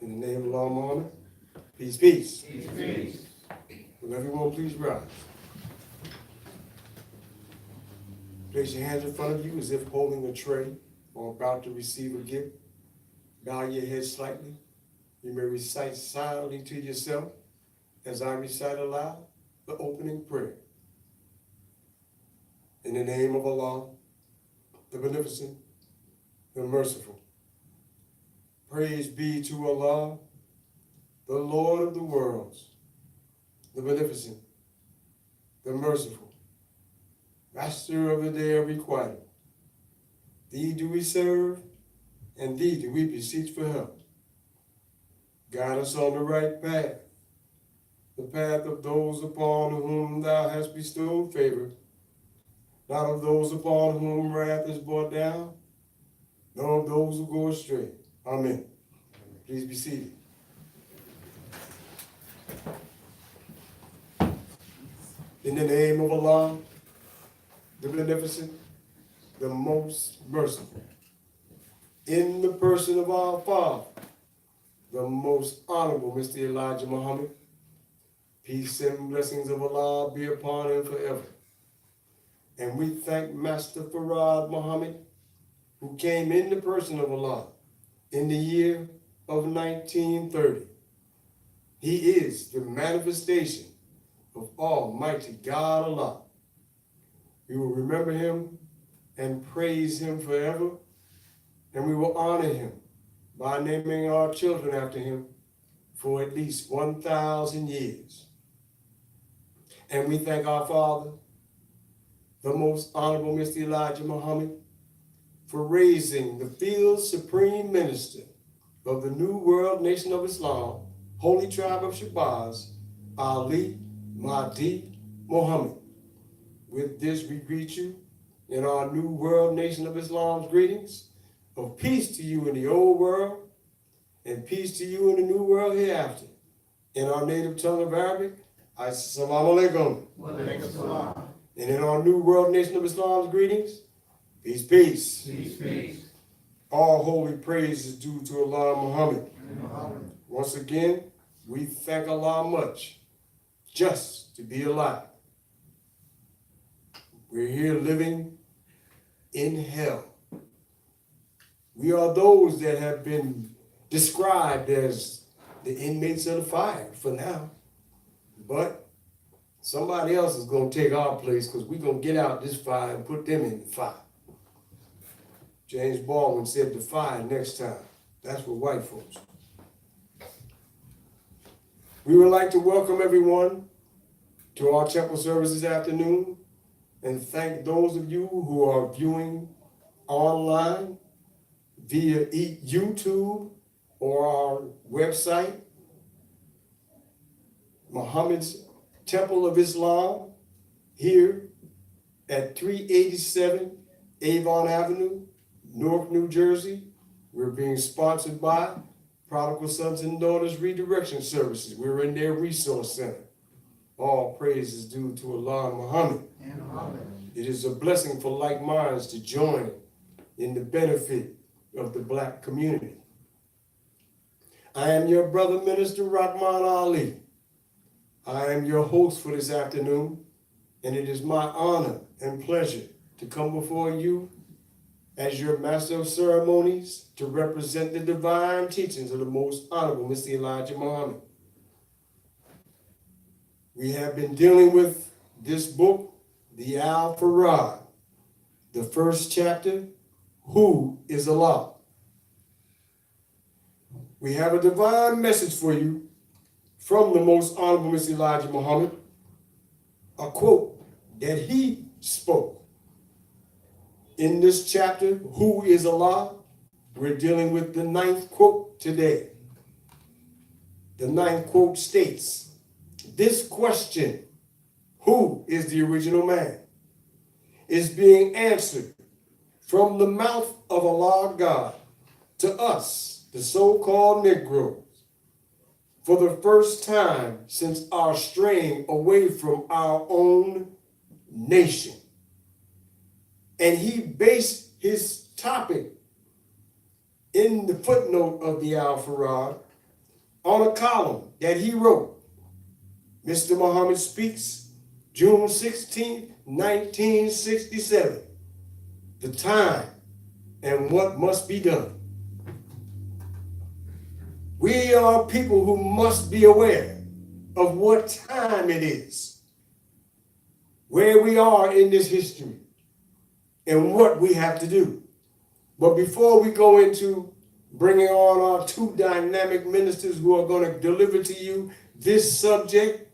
In the name of Allah Muhammad, peace, peace. Peace, peace. Will everyone please rise? Place your hands in front of you as if holding a tray or about to receive a gift. Bow your head slightly. You may recite silently to yourself as I recite aloud the opening prayer. In the name of Allah, the Beneficent, the Merciful. Praise be to Allah, the Lord of the worlds, the Beneficent, the Merciful, Master of the day of requital. Thee do we serve, and thee do we beseech for help. Guide us on the right path, the path of those upon whom thou hast bestowed favor, not of those upon whom wrath is brought down, nor of those who go astray. Amen. Please be seated. In the name of Allah, the Beneficent, the Most Merciful, in the person of our Father, the Most Honorable Mr. Elijah Muhammad, peace and blessings of Allah be upon him forever. And we thank Master Farad Muhammad, who came in the person of Allah in the year of 1930. He is the manifestation of Almighty God Allah. We will remember him and praise him forever, and we will honor him by naming our children after him for at least 1,000 years. And we thank our Father, the Most Honorable Mr. Elijah Muhammad, for raising the field supreme minister of the New World Nation of Islam, Holy Tribe of Shabazz, Ali Mahdi Muhammad. With this, we greet you in our New World Nation of Islam's greetings of peace to you in the old world and peace to you in the new world hereafter. In our native tongue of Arabic, Assalamu alaikum. Wa alaikum salam. And in our New World Nation of Islam's greetings, peace, peace. Peace, peace. All holy praise is due to Allah Muhammad. Muhammad. Once again, we thank Allah much just to be alive. We're here living in hell. We are those that have been described as the inmates of the fire for now. But somebody else is going to take our place because we're going to get out this fire and put them in the fire. James Baldwin said the fire next time. That's for white folks. We would like to welcome everyone to our chapel service this afternoon and thank those of you who are viewing online via YouTube or our website, Muhammad's Temple of Islam, here at 387 Avon Avenue, Newark, New Jersey. We're being sponsored by Prodigal Sons and Daughters Redirection Services. We're in their resource center. All praise is due to Allah and Muhammad. It is a blessing for like minds to join in the benefit of the black community. I am your brother minister, Rahman Ali. I am your host for this afternoon, and it is my honor and pleasure to come before you as your master of ceremonies to represent the divine teachings of the Most Honorable Mr. Elijah Muhammad. We have been dealing with this book, the Al-Farad, the first chapter, Who is Allah? We have a divine message for you from the Most Honorable Mr. Elijah Muhammad, a quote that he spoke. In this chapter, Who is Allah? We're dealing with the 9th quote today. The 9th quote states, this question, who is the original man, is being answered from the mouth of Allah God to us, the so-called Negroes, for the first time since our straying away from our own nation. And he based his topic in the footnote of the Al-Farad on a column that he wrote. Mr. Muhammad speaks June 16, 1967. The time and what must be done. We are people who must be aware of what time it is, where we are in this history, and what we have to do. But before we go into bringing on our two dynamic ministers who are going to deliver to you this subject,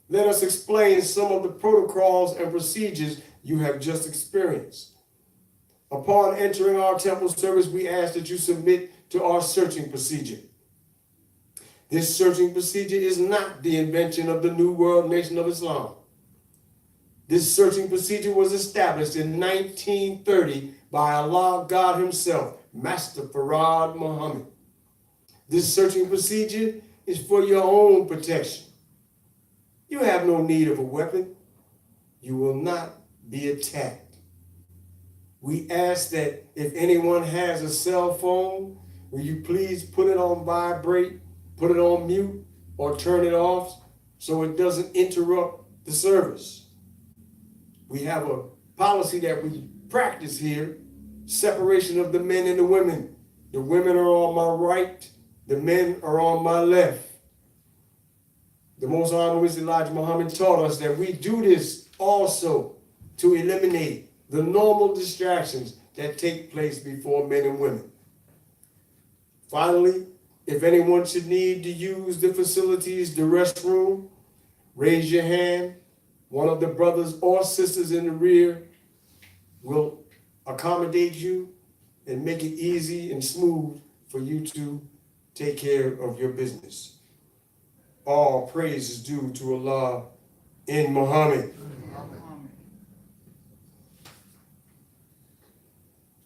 let us explain some of the protocols and procedures you have just experienced. Upon entering our temple service, we ask that you submit to our searching procedure. This searching procedure is not the invention of the New World Nation of Islam. This searching procedure was established in 1930 by Allah God Himself, Master Farad Muhammad. This searching procedure is for your own protection. You have no need of a weapon. You will not be attacked. We ask that if anyone has a cell phone, will you please put it on vibrate, put it on mute, or turn it off so it doesn't interrupt the service. We have a policy that we practice here, separation of the men and the women. The women are on my right, the men are on my left. The Most Honorable Mr. Elijah Muhammad taught us that we do this also to eliminate the normal distractions that take place before men and women. Finally, if anyone should need to use the facilities, the restroom, raise your hand. One of the brothers or sisters in the rear will accommodate you and make it easy and smooth for you to take care of your business. All praise is due to Allah in Muhammad.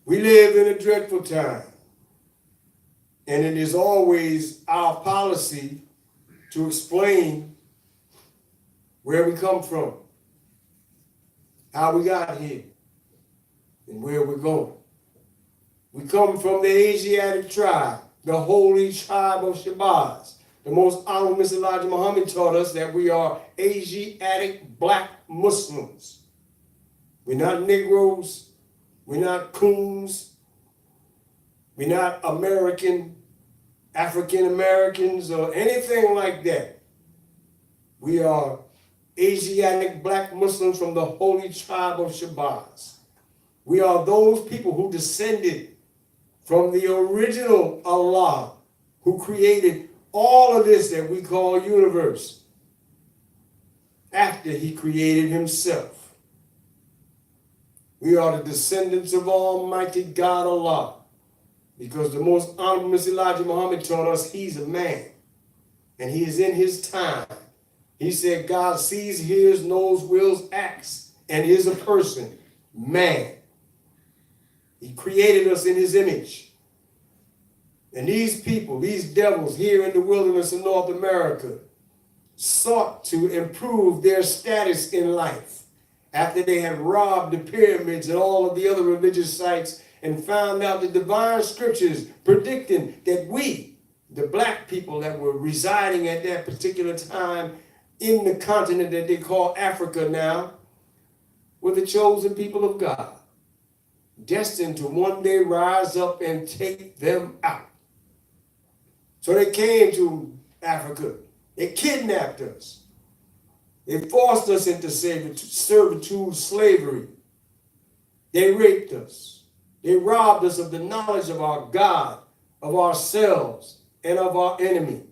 We live in a dreadful time, and it is always our policy to explain where we come from, how we got here, and where we're going. We come from the Asiatic tribe, the holy tribe of Shabazz. The Most Honorable Mr. Elijah Muhammad taught us that we are Asiatic black Muslims. We're not Negroes. We're not Coons. We're not American, African Americans, or anything like that. We are Asiatic black Muslims from the holy tribe of Shabazz. We are those people who descended from the original Allah who created all of this that we call universe after He created Himself. We are the descendants of Almighty God Allah because the Most Honorable Mr. Elijah Muhammad taught us He's a man and He is in His time. He said God sees, hears, knows, wills, acts, and is a person, man. He created us in His image. And these people, these devils here in the wilderness of North America, sought to improve their status in life after they had robbed the pyramids and all of the other religious sites and found out the divine scriptures predicting that we, the black people that were residing at that particular time in the continent that they call Africa now, were the chosen people of God, destined to one day rise up and take them out. So they came to Africa. They kidnapped us. They forced us into servitude, slavery. They raped us. They robbed us of the knowledge of our God, of ourselves, and of our enemy.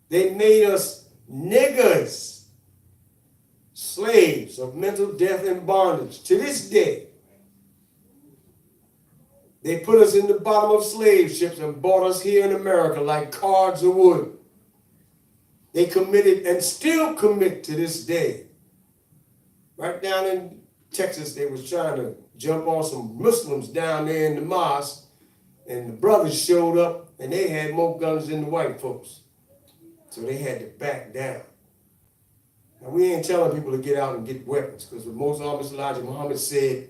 They made us niggers, slaves of mental death and bondage. To this day, they put us in the bottom of slave ships and bought us here in America like cards of wood. They committed and still commit to this day. Right down in Texas, they was trying to jump on some Muslims down there in the mosque, and the brothers showed up, and they had more guns than the white folks. So they had to back down. Now, we ain't telling people to get out and get weapons, because the Most Honorable Elijah Muhammad said,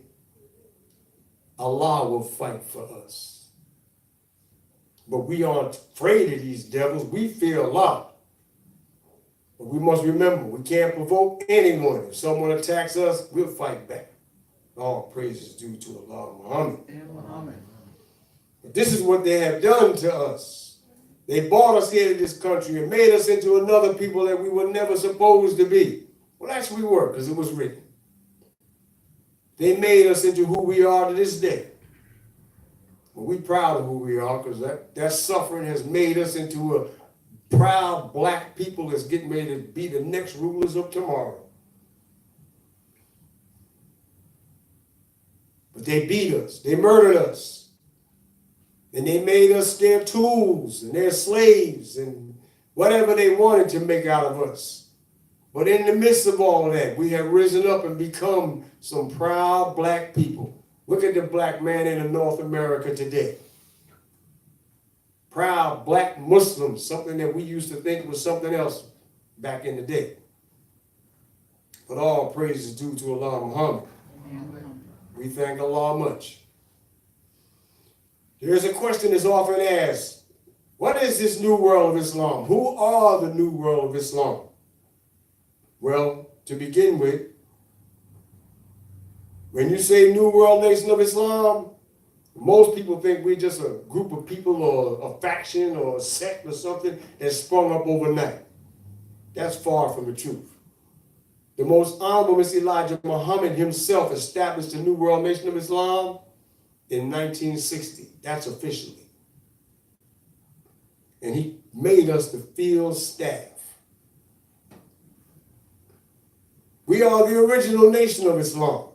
Allah will fight for us. But we aren't afraid of these devils. We fear Allah. But we must remember, we can't provoke anyone. If someone attacks us, we'll fight back. All praise is due to Allah Muhammad. And Muhammad. But this is what they have done to us. They brought us here to this country and made us into another people that we were never supposed to be. Well, actually we were, because it was written. They made us into who we are to this day. But we're proud of who we are, because that suffering has made us into a proud black people that's getting ready to be the next rulers of tomorrow. But they beat us. They murdered us. And they made us their tools and their slaves and whatever they wanted to make out of us. But in the midst of all of that, we have risen up and become some proud black people. Look at the black man in North America today. Proud black Muslims, something that we used to think was something else back in the day. But all praise is due to Allah Muhammad. We thank Allah much. There's a question that's often asked, what is this new world of Islam? Who are the new world of Islam? Well, to begin with, when you say New World Nation of Islam, most people think we're just a group of people or a faction or a sect or something that sprung up overnight. That's far from the truth. The most honorable Mr. Elijah Muhammad himself established the New World Nation of Islam in 1960. That's officially. And he made us the field staff. We are the original nation of Islam.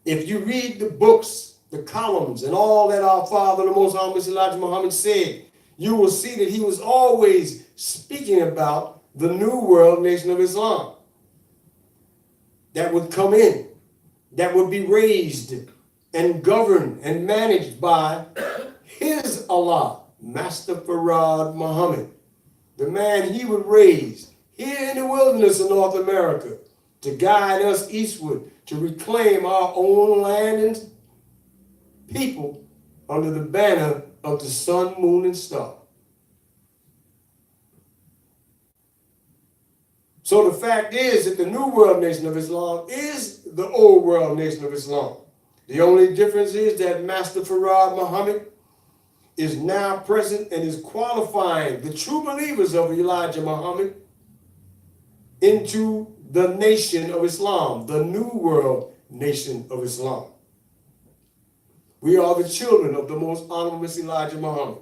If you read the books, the columns, and all that our father, the most honorable Mr. Elijah Muhammad said, you will see that he was always speaking about the New World Nation of Islam that would come in, that would be raised and governed and managed by his Allah, Master Farad Muhammad, the man he would raise here in the wilderness of North America to guide us eastward, to reclaim our own land and people under the banner of the sun, moon, and star. So the fact is that the New World Nation of Islam is the Old World Nation of Islam. The only difference is that Master Farad Muhammad is now present and is qualifying the true believers of Elijah Muhammad into the nation of Islam, the New World Nation of Islam. We are the children of the most honorable Mr. Elijah Muhammad.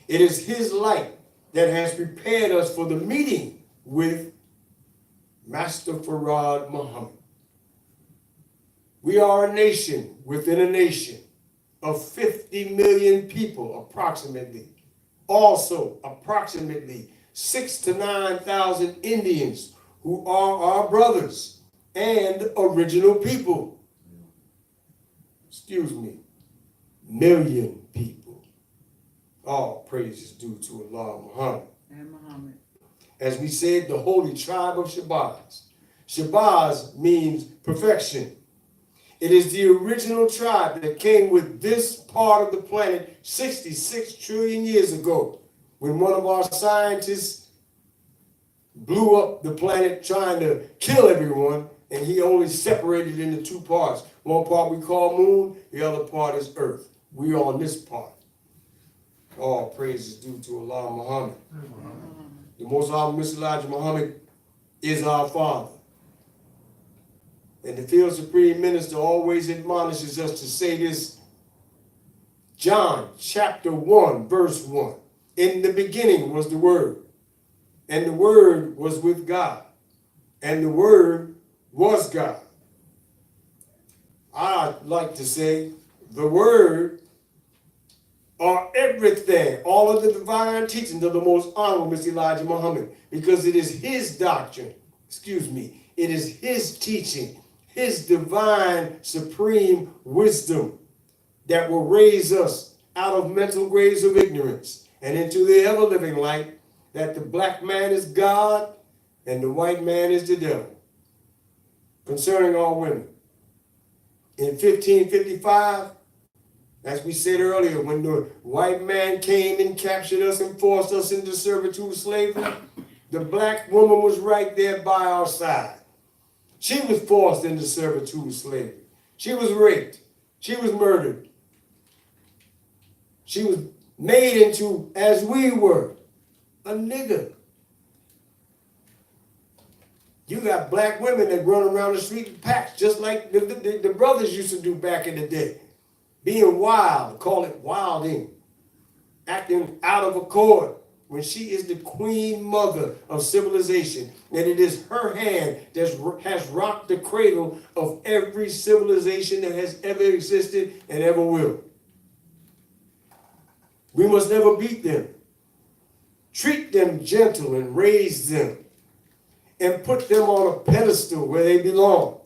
It is his light that has prepared us for the meeting with Master Farad Muhammad. We are a nation within a nation of 50 million people, approximately. Also, approximately 6,000 to 9,000 Indians who are our brothers and original people. Excuse me, million people. All praise is due to Allah Muhammad. And Muhammad. As we said, the holy tribe of Shabazz. Shabazz means perfection. It is the original tribe that came with this part of the planet 66 trillion years ago, when one of our scientists blew up the planet trying to kill everyone, and he only separated into two parts. One part we call moon, the other part is earth. We are on this part. All praise is due to Allah Muhammad. The most honorable Mr. Elijah Muhammad is our father. And the field supreme minister always admonishes us to say this. John chapter 1, verse 1. In the beginning was the Word, and the Word was with God, and the Word was God. I'd like to say the Word are everything, all of the divine teachings of the most honorable Mr. Elijah Muhammad, because it is his doctrine, it is his teaching, his divine supreme wisdom that will raise us out of mental graves of ignorance and into the ever-living light that the black man is God and the white man is the devil. Concerning all women, in 1555, As we said earlier, when the white man came and captured us and forced us into servitude slavery, the black woman was right there by our side. She was forced into servitude slavery. She was raped. She was murdered. She was made into, as we were, a nigger. You got black women that run around the street in packs, just like the brothers used to do back in the day. Being wild, call it wilding, acting out of accord, when she is the queen mother of civilization, and it is her hand that has rocked the cradle of every civilization that has ever existed and ever will. We must never beat them. Treat them gentle and raise them and put them on a pedestal where they belong.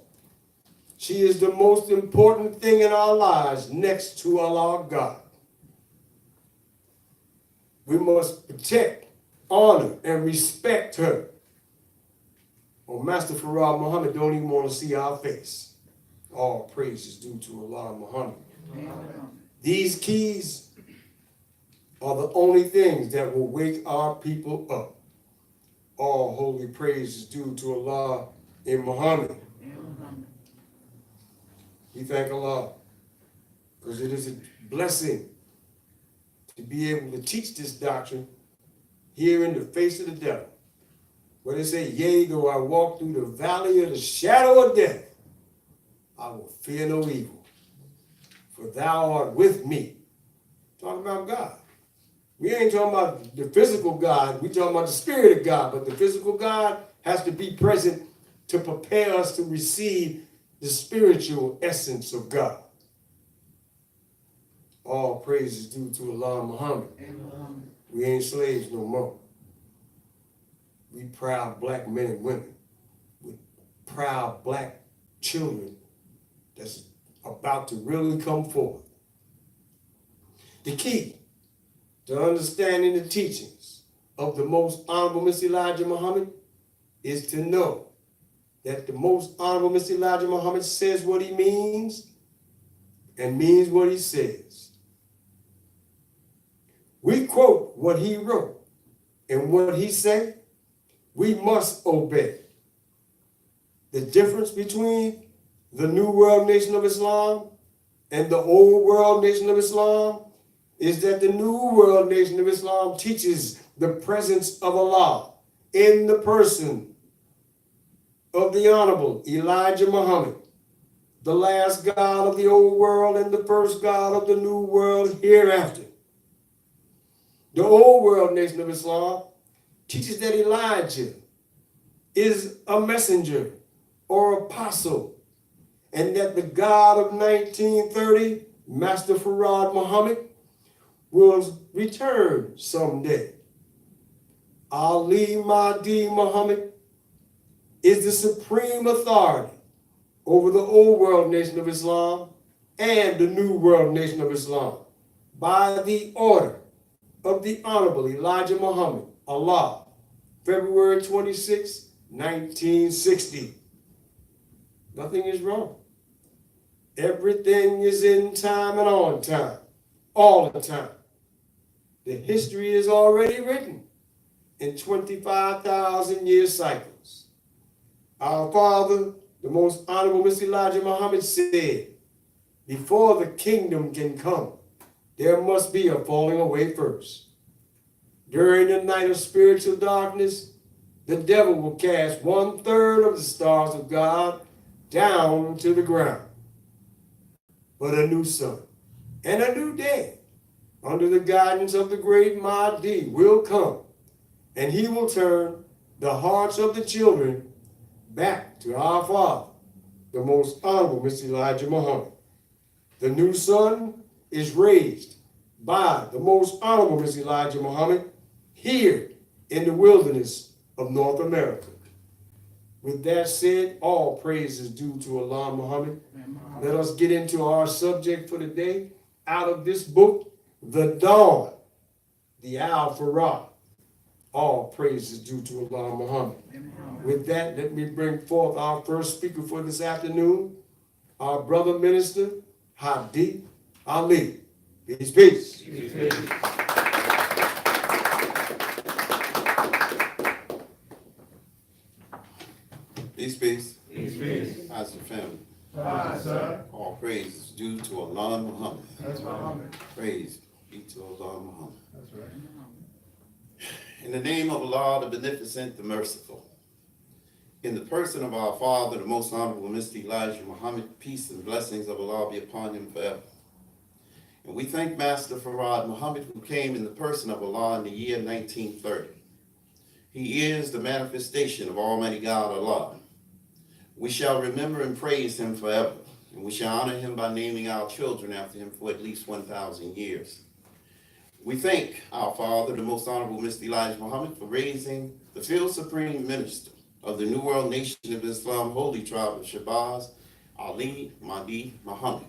She is the most important thing in our lives next to Allah God. We must protect, honor, and respect her. Oh, Master Farad Muhammad don't even want to see our face. All praise is due to Allah Muhammad. These keys are the only things that will wake our people up. All holy praise is due to Allah in Muhammad. We thank Allah because it is a blessing to be able to teach this doctrine here in the face of the devil. Where they say, yea, though I walk through the valley of the shadow of death, I will fear no evil, for thou art with me. Talking about God. We ain't talking about the physical God, we talking about the spirit of God, but the physical God has to be present to prepare us to receive the spiritual essence of God. All praise is due to Allah Muhammad. Amen. We ain't slaves no more. We proud black men and women with proud black children that's about to really come forth. The key to understanding the teachings of the most honorable Mr. Elijah Muhammad is to know that the most honorable Mr. Elijah Muhammad says what he means and means what he says. We quote what he wrote, and what he said, we must obey. The difference between the New World Nation of Islam and the Old World Nation of Islam is that the New World Nation of Islam teaches the presence of Allah in the person of the Honorable Elijah Muhammad, the last God of the old world and the first God of the new world hereafter. The Old World Nation of Islam teaches that Elijah is a messenger or apostle, and that the God of 1930, Master Farad Muhammad, will return someday. Ali Mahdi Muhammad is the supreme authority over the Old World Nation of Islam and the New World Nation of Islam by the order of the Honorable Elijah Muhammad, Allah, February 26, 1960. Nothing is wrong. Everything is in time and on time, all the time. The history is already written in 25,000 year cycles. Our father, the most honorable Mr. Elijah Muhammad, said, before the kingdom can come, there must be a falling away first. During the night of spiritual darkness, the devil will cast 1/3 of the stars of God down to the ground. But a new sun and a new day, under the guidance of the great Mahdi, will come, and he will turn the hearts of the children back to our Father, the most honorable Mr. Elijah Muhammad. The new sun is raised by the most honorable Mr. Elijah Muhammad here in the wilderness of North America. With that said, all praise is due to Allah Muhammad. Let us get into our subject for the day out of this book, The Dawn, the Al-Farad. All praise is due to Allah Muhammad. With that, let me bring forth our first speaker for this afternoon, our brother minister, Hadi Ali. Peace, peace. Peace, peace. Peace, peace. Peace, peace. How's your family? Fine, sir. All praise is due to Allah Muhammad. That's Muhammad. Praise be to Allah Muhammad. That's right. In the name of Allah, the Beneficent, the Merciful. In the person of our Father, the Most Honorable Mr. Elijah Muhammad, peace and blessings of Allah be upon him forever. And we thank Master Farad Muhammad, who came in the person of Allah in the year 1930. He is the manifestation of Almighty God Allah. We shall remember and praise him forever, and we shall honor him by naming our children after him for at least 1,000 years. We thank our Father, the Most Honorable Mr. Elijah Muhammad, for raising the Field Supreme Minister of the New World Nation of Islam, Holy Tribe of Shabazz, Ali Mahdi Muhammad.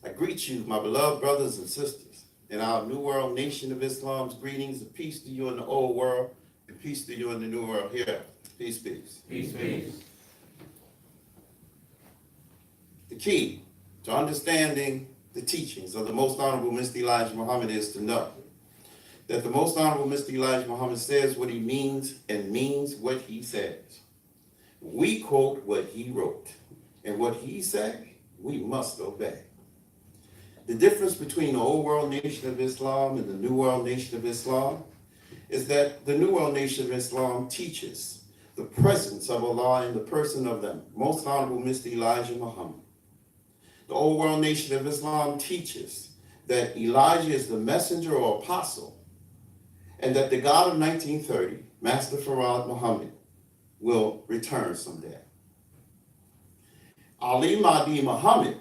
I greet you, my beloved brothers and sisters, in our New World Nation of Islam's greetings of peace to you in the old world and peace to you in the new world here. Peace, peace. Peace, peace. The key to understanding the teachings of the Most Honorable Mr. Elijah Muhammad is to know that the Most Honorable Mr. Elijah Muhammad says what he means and means what he says. We quote what he wrote, and what he said, we must obey. The difference between the Old World Nation of Islam and the New World Nation of Islam is that the New World Nation of Islam teaches the presence of Allah in the person of the Most Honorable Mr. Elijah Muhammad. The Old World Nation of Islam teaches that Elijah is the messenger or apostle, and that the God of 1930, Master Farad Muhammad, will return someday. Ali Mahdi Muhammad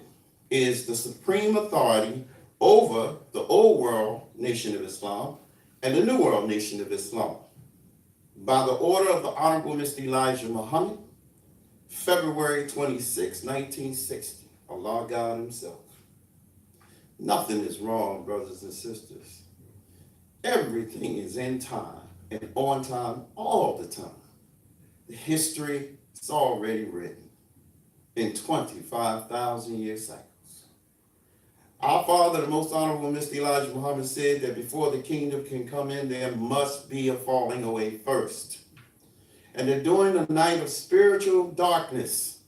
is the supreme authority over the Old World Nation of Islam and the New World Nation of Islam. By the order of the Honorable Mr. Elijah Muhammad, February 26, 1960, Allah God himself. Nothing is wrong, brothers and sisters. Everything is in time and on time all the time. The history is already written in 25,000 year cycles. Our Father, the Most Honorable Mr. Elijah Muhammad, said that before the kingdom can come in, there must be a falling away first. And that during the night of spiritual darkness,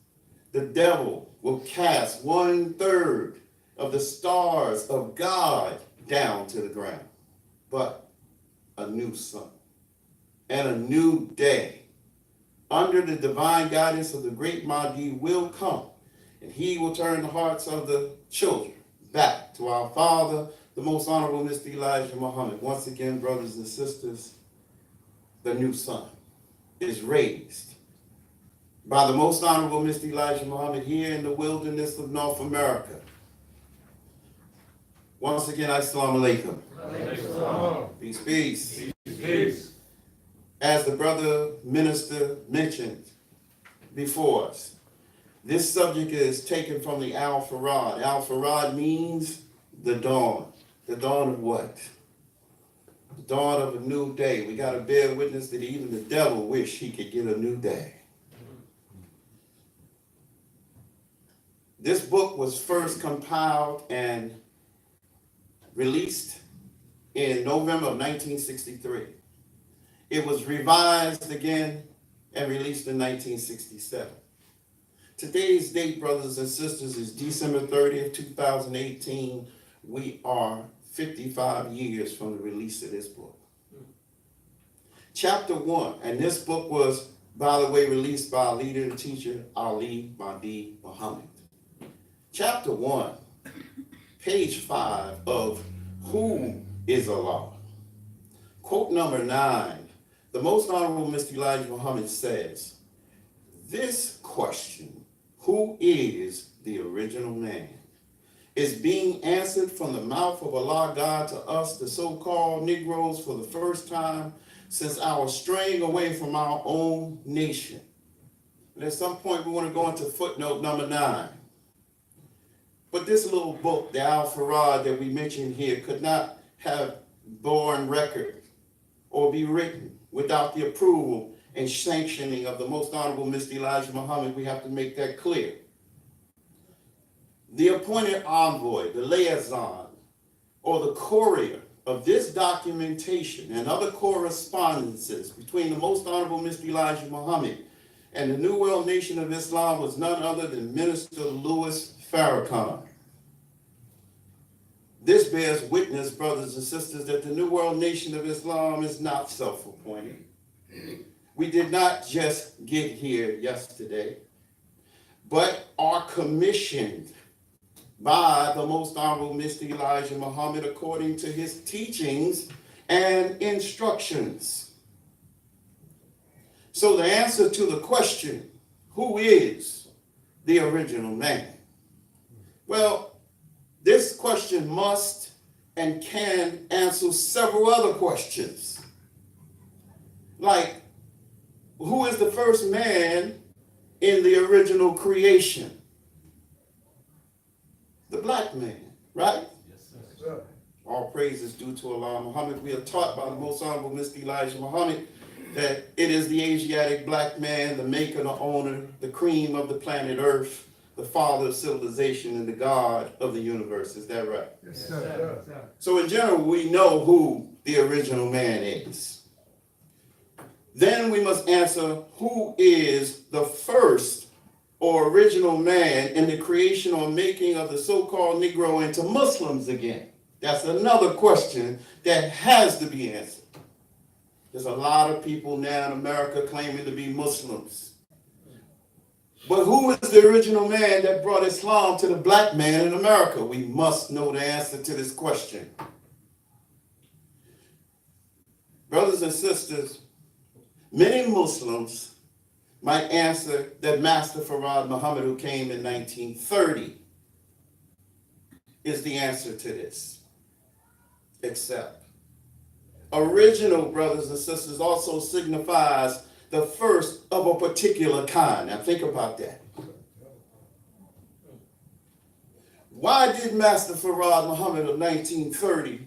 the devil will cast 1/3 of the stars of God down to the ground. But a new sun and a new day under the divine guidance of the great Mahdi will come, and he will turn the hearts of the children back to our Father, the Most Honorable Mr. Elijah Muhammad. Once again, brothers and sisters, the new sun is raised by the Most Honorable Mr. Elijah Muhammad here in the wilderness of North America. Once again, Assalamu alaikum. Peace, peace. Peace. As the brother minister mentioned before us, this subject is taken from the Al-Farad. Al-Farad means the dawn. The dawn of what? The dawn of a new day. We got to bear witness that even the devil wished he could get a new day. This book was first compiled and released in November of 1963. It was revised again and released in 1967. Today's date, brothers and sisters, is December 30th, 2018. We are 55 years from the release of this book. Chapter 1, and this book was, by the way, released by our leader and teacher, Ali Mahdi Muhammad. Chapter 1, page 5 of Who is Allah? Quote number 9. The Most Honorable Mr. Elijah Muhammad says, this question, who is the original man, is being answered from the mouth of Allah God to us, the so-called Negroes, for the first time since our straying away from our own nation. And at some point we want to go into footnote number 9. But this little book, the Al-Farad that we mentioned here, could not have borne record or be written without the approval and sanctioning of the Most Honorable Mr. Elijah Muhammad. We have to make that clear. The appointed envoy, the liaison or the courier of this documentation and other correspondences between the Most Honorable Mr. Elijah Muhammad and the New World Nation of Islam was none other than Minister Louis Farrakhan. This bears witness, brothers and sisters, that the New World Nation of Islam is not self-appointed. We did not just get here yesterday, but are commissioned by the Most Honorable Mr. Elijah Muhammad according to his teachings and instructions. So the answer to the question, who is the original man? Well, this question must and can answer several other questions. Like, who is the first man in the original creation? The black man, right? Yes, sir. All praise is due to Allah Muhammad. We are taught by the Most Honorable Mr. Elijah Muhammad that it is the Asiatic black man, the maker, the owner, the cream of the planet Earth, the father of civilization, and the God of the universe. Is that right? Yes, sir. So in general, we know who the original man is. Then we must answer who is the first or original man in the creation or making of the so-called Negro into Muslims again. That's another question that has to be answered. There's a lot of people now in America claiming to be Muslims. But who is the original man that brought Islam to the black man in America? We must know the answer to this question. Brothers and sisters, many Muslims might answer that Master Farad Muhammad, who came in 1930, is the answer to this. Except, original, brothers and sisters, also signifies the first of a particular kind. Now think about that. Why did Master Farad Muhammad of 1930,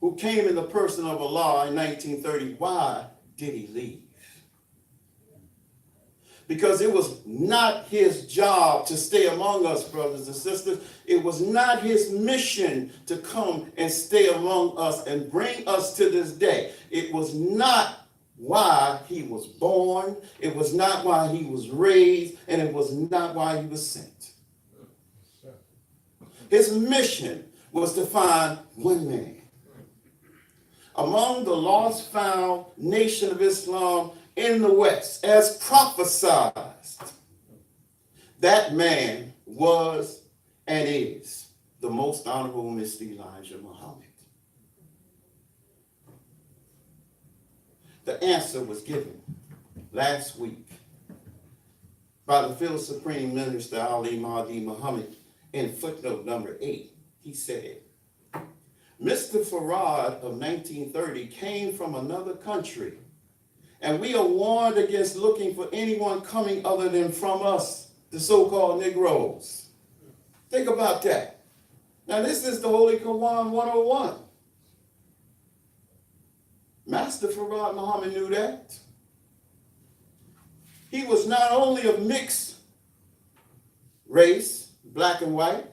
who came in the person of Allah in 1930, why did he leave? Because it was not his job to stay among us, brothers and sisters. It was not his mission to come and stay among us and bring us to this day. It was not why he was born. It was not why he was raised. And it was not why he was sent. His mission was to find one man among the lost found nation of Islam in the West, as prophesied. That man was and is the Most Honorable Mr. Elijah Muhammad. The answer was given last week by the Field Supreme Minister Ali Mahdi Muhammad in footnote number 8. He said, Mr. Farad of 1930 came from another country, and we are warned against looking for anyone coming other than from us, the so-called Negroes. Think about that. Now, this is the Holy Quran 101. Master Farad Muhammad knew that. He was not only of mixed race, black and white,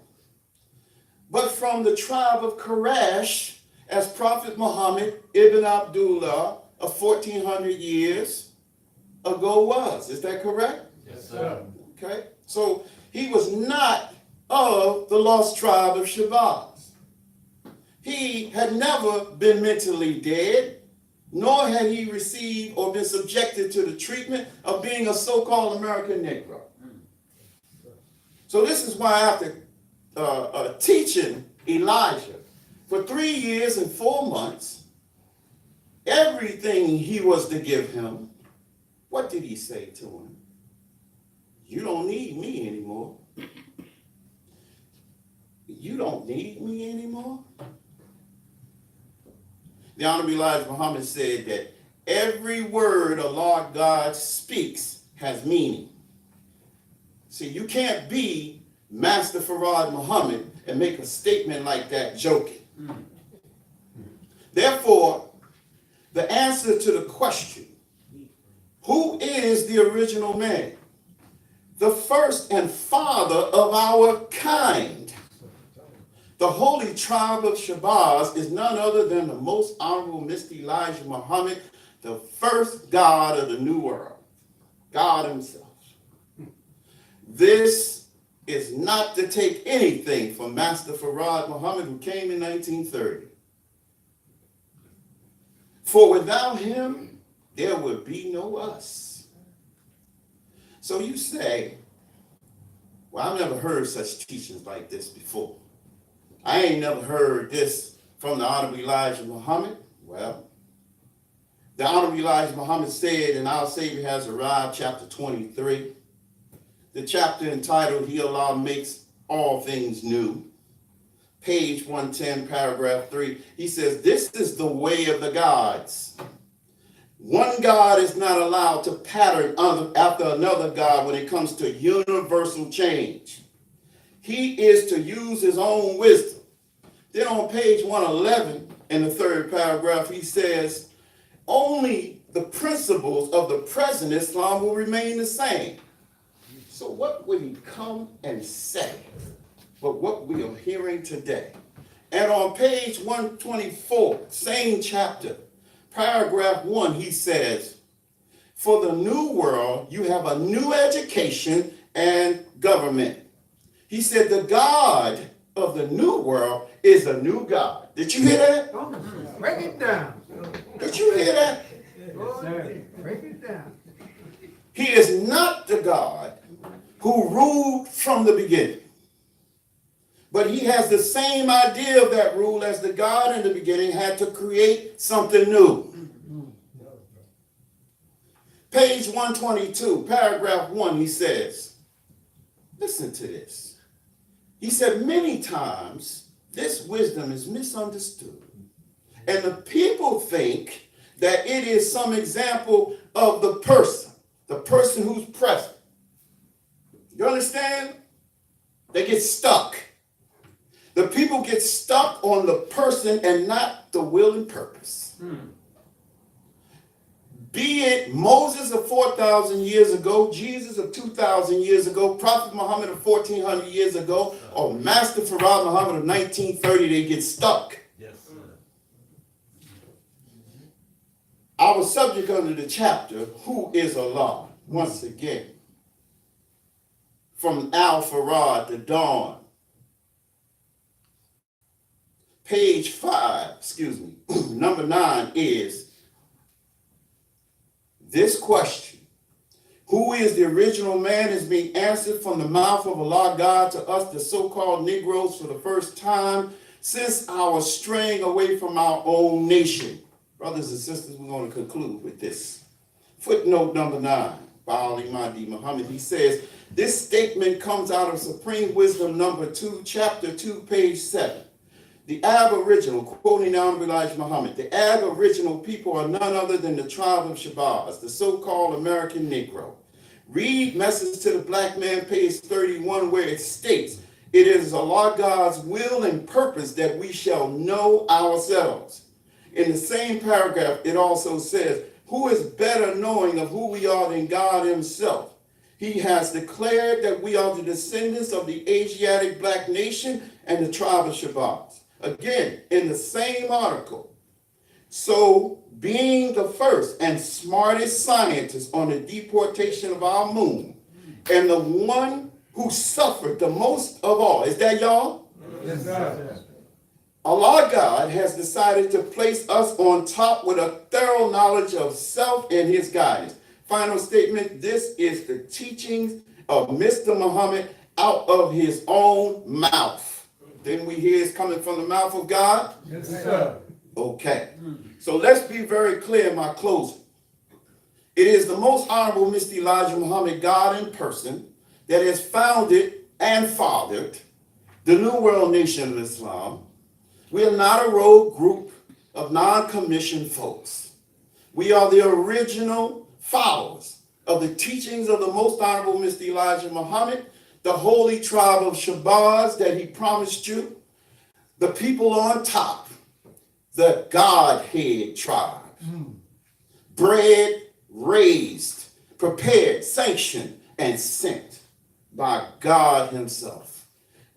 but from the tribe of Quraysh, as Prophet Muhammad ibn Abdullah of 1400 years ago was. Is that correct? Yes, sir. Okay. So he was not of the lost tribe of Shabazz. He had never been mentally dead, nor had he received or been subjected to the treatment of being a so-called American Negro. So this is why after teaching Elijah for 3 years and 4 months, everything he was to give him, what did he say to him? You don't need me anymore. You don't need me anymore? The Honorable Elijah Muhammad said that every word Allah God speaks has meaning. See, you can't be Master Farad Muhammad and make a statement like that joking. Therefore, the answer to the question, who is the original man? The first and father of our kind. The The holy tribe of Shabazz is none other than the most honorable Mr. Elijah Muhammad, the first God of the New World, God himself. This is not to take anything from Master Farad Muhammad, who came in 1930. For without him, there would be no us. So you say, well, I've never heard such teachings like this before. I ain't never heard this from the Honorable Elijah Muhammad. Well, the Honorable Elijah Muhammad said in Our Savior Has Arrived, chapter 23, the chapter entitled, He Allah Makes All Things New, page 110, paragraph 3, he says, this is the way of the gods. One God is not allowed to pattern after another God when it comes to universal change. He is to use his own wisdom. Then on page 111, in the third paragraph, he says, only the principles of the present Islam will remain the same. So what would he come and say? But what we are hearing today. And on page 124, same chapter, paragraph 1, he says, for the new world, you have a new education and government. He said the God of the new world is a new God. Did you hear that? Break it down. Did you hear that? Yes, sir. Break it down. He is not the God who ruled from the beginning. But he has the same idea of that rule as the God in the beginning had to create something new. Page 122, paragraph 1, he says, listen to this. He said, many times this wisdom is misunderstood. And the people think that it is some example of the person who's present. You understand? They get stuck. The people get stuck on the person and not the will and purpose. Be it Moses of 4,000 years ago, Jesus of 2,000 years ago, Prophet Muhammad of 1,400 years ago, or Master Farad Muhammad of 1930, they get stuck. Yes, sir. Our subject under the chapter, Who is Allah? Once again, from Al Farad, the Dawn. Page 5, number 9 is this question. Who is the original man is being answered from the mouth of Allah God to us, the so-called Negroes, for the first time since our straying away from our own nation. Brothers and sisters, we're going to conclude with this. Footnote number 9 by Ali Mahdi Muhammad. He says, this statement comes out of Supreme Wisdom number 2, chapter 2, page 7. The Aboriginal, quoting Honorable Elijah Muhammad, the Aboriginal people are none other than the tribe of Shabazz, the so-called American Negro. Read Message to the Black Man, page 31, where it states, it is Allah God's will and purpose that we shall know ourselves. In the same paragraph, it also says, who is better knowing of who we are than God himself? He has declared that we are the descendants of the Asiatic black nation and the tribe of Shabazz. Again, in the same article. So, being the first and smartest scientist on the deportation of our moon, and the one who suffered the most of all, is that y'all? Yes, sir. Allah God has decided to place us on top with a thorough knowledge of self and his guidance. Final statement, this is the teachings of Mr. Muhammad out of his own mouth. Didn't we hear it's coming from the mouth of God? Yes, sir. Okay. So let's be very clear in my closing. It is the most honorable Mr. Elijah Muhammad, God in person, that has founded and fathered the New World Nation of Islam. We are not a rogue group of non-commissioned folks. We are the original followers of the teachings of the most honorable Mr. Elijah Muhammad, the holy tribe of Shabazz that he promised you, the people on top, the Godhead tribe. Bred, raised, prepared, sanctioned, and sent by God himself.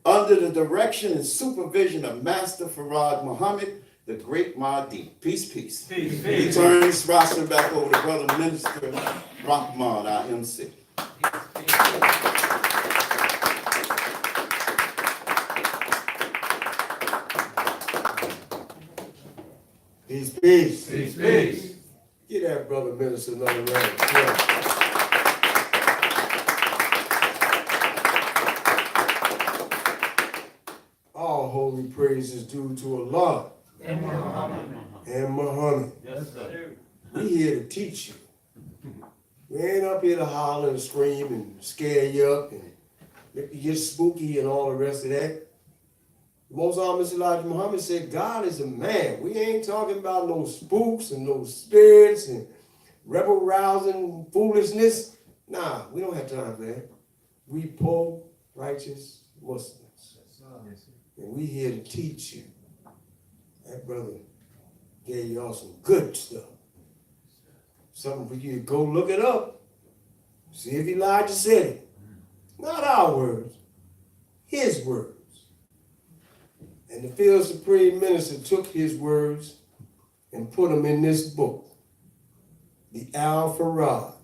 under the direction and supervision of Master Farad Muhammad, the great Mahdi. Peace, peace. Peace, He peace. turns this roster back over to Brother Minister Rahman, our MC. Peace, peace. Peace, peace. Get that brother minister another round. Yeah. All holy praise is due to Allah And Muhammad. and Muhammad. Yes, sir. We here to teach you. We ain't up here to holler and scream and scare you up and make you get spooky and all the rest of that. The Most Honorable Elijah Muhammad said, God is a man. We ain't talking about no spooks and no spirits and rebel rousing foolishness. Nah, we don't have time for that. We poor, righteous Muslims. And we here to teach you. That brother gave y'all some good stuff. Something for you to go look it up. See if Elijah said it. Not our words, his words. And the field supreme minister took his words and put them in this book. The Al-Farad,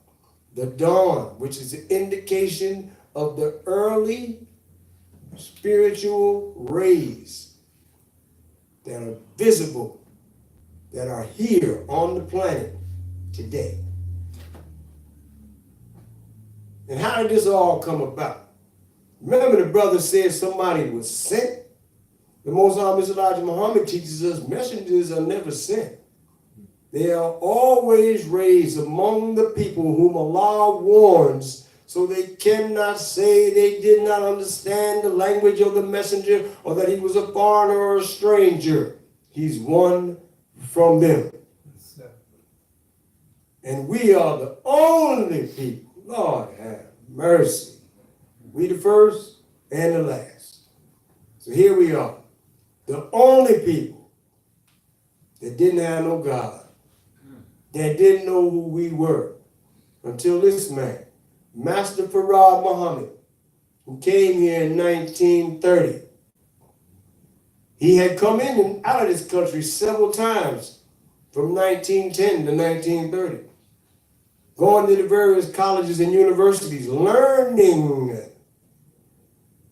the dawn, which is an indication of the early spiritual rays that are visible, that are here on the planet today. And how did this all come about? Remember the brother said somebody was sent? The Most Honorable Elijah Muhammad teaches us messengers are never sent. They are always raised among the people whom Allah warns, so they cannot say they did not understand the language of the messenger or that he was a foreigner or a stranger. He's one from them. And we are the only people. Lord have mercy. We the first and the last. So here we are. The only people that didn't have no God, that didn't know who we were, until this man, Master Farad Muhammad, who came here in 1930. He had come in and out of this country several times from 1910 to 1930, going to the various colleges and universities, learning.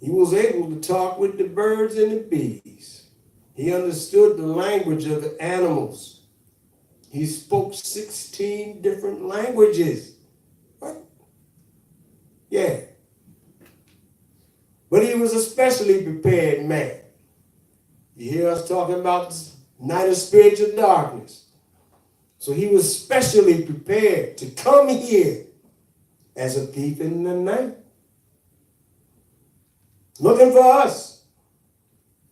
He was able to talk with the birds and the bees. He understood the language of the animals. He spoke 16 different languages. What? Yeah. But he was a specially prepared man. You hear us talking about this night of spiritual darkness. So he was specially prepared to come here as a thief in the night, looking for us.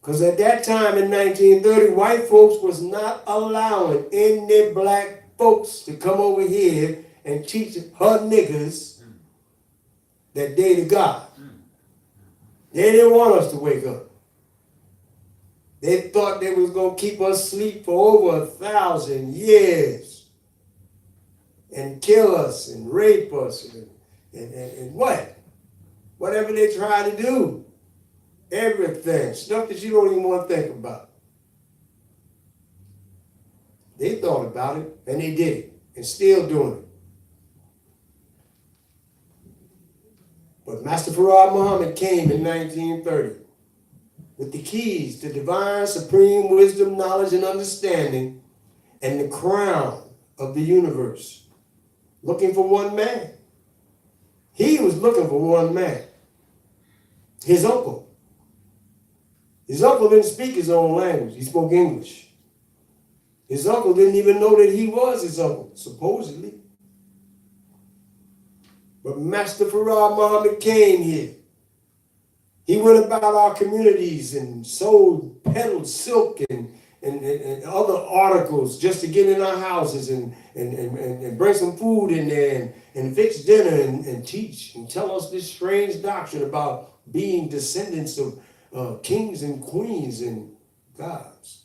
Because at that time in 1930, white folks was not allowing any black folks to come over here and teach her niggas that they the God. They didn't want us to wake up. They thought they was going to keep us asleep for over 1,000 years and kill us and rape us and what? Whatever they try to do. Everything. Stuff that you don't even want to think about. They thought about it and they did it and still doing it. But Master Farad Muhammad came in 1930 with the keys to divine supreme wisdom, knowledge, and understanding, and the crown of the universe, looking for one man. He was looking for one man, his uncle. His uncle didn't speak his own language. He spoke English. His uncle didn't even know that he was his uncle, supposedly. But Master Farad Muhammad came here. He went about our communities and sold, peddled silk and other articles just to get in our houses and bring some food in there and fix dinner and teach and tell us this strange doctrine about being descendants of kings and queens and gods.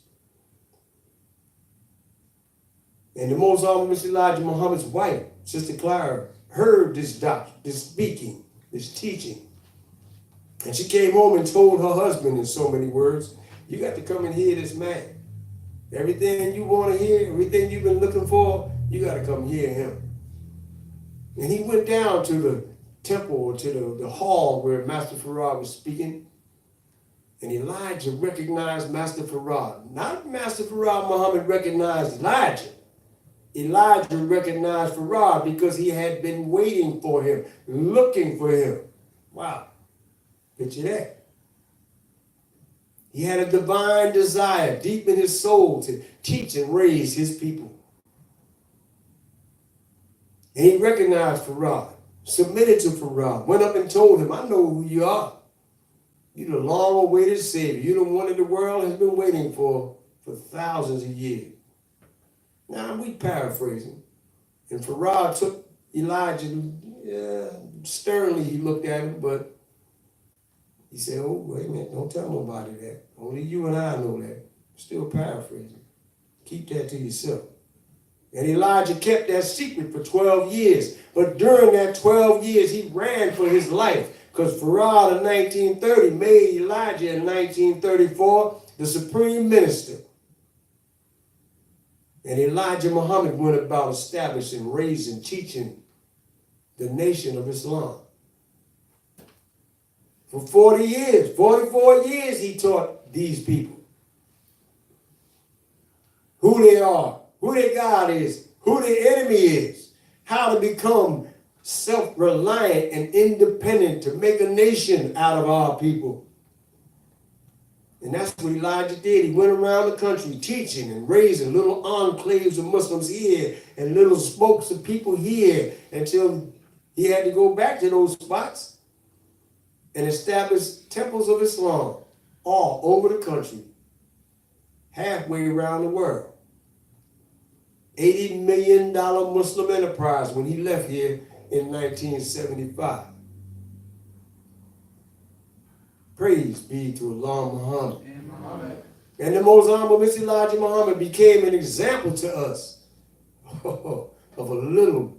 And the Most Honorable Mr. Elijah Muhammad's wife, Sister Clara, heard this doctrine, this speaking, this teaching. And she came home and told her husband in so many words, you got to come and hear this man. Everything you want to hear, everything you've been looking for, you got to come hear him. And he went down to the temple, or to the hall where Master Farad was speaking. And Elijah recognized Master Farad. Not Master Farad Muhammad recognized Elijah. Elijah recognized Farad because he had been waiting for him, looking for him. Wow. Picture that. He had a divine desire deep in his soul to teach and raise his people. And he recognized Farad, submitted to Farad, went up and told him, I know who you are. You're the long-awaited Savior. You're the one that the world has been waiting for thousands of years. Now, we paraphrasing. And Farad took Elijah, sternly he looked at him, but he said, oh, wait a minute, don't tell nobody that. Only you and I know that. Still paraphrasing. Keep that to yourself. And Elijah kept that secret for 12 years. But during that 12 years, he ran for his life. Because Farad in 1930 made Elijah in 1934 the supreme minister. And Elijah Muhammad went about establishing, raising, teaching the nation of Islam. For 40 years, 44 years, he taught these people who they are, who their God is, who their enemy is, how to become self-reliant and independent to make a nation out of our people. And that's what Elijah did. He went around the country teaching and raising little enclaves of Muslims here and little spokes of people here until he had to go back to those spots and establish temples of Islam all over the country, halfway around the world. $80 million Muslim enterprise when he left here in 1975. Praise be to Allah Muhammad. And the most honorable Mr. Elijah Muhammad became an example to us of a little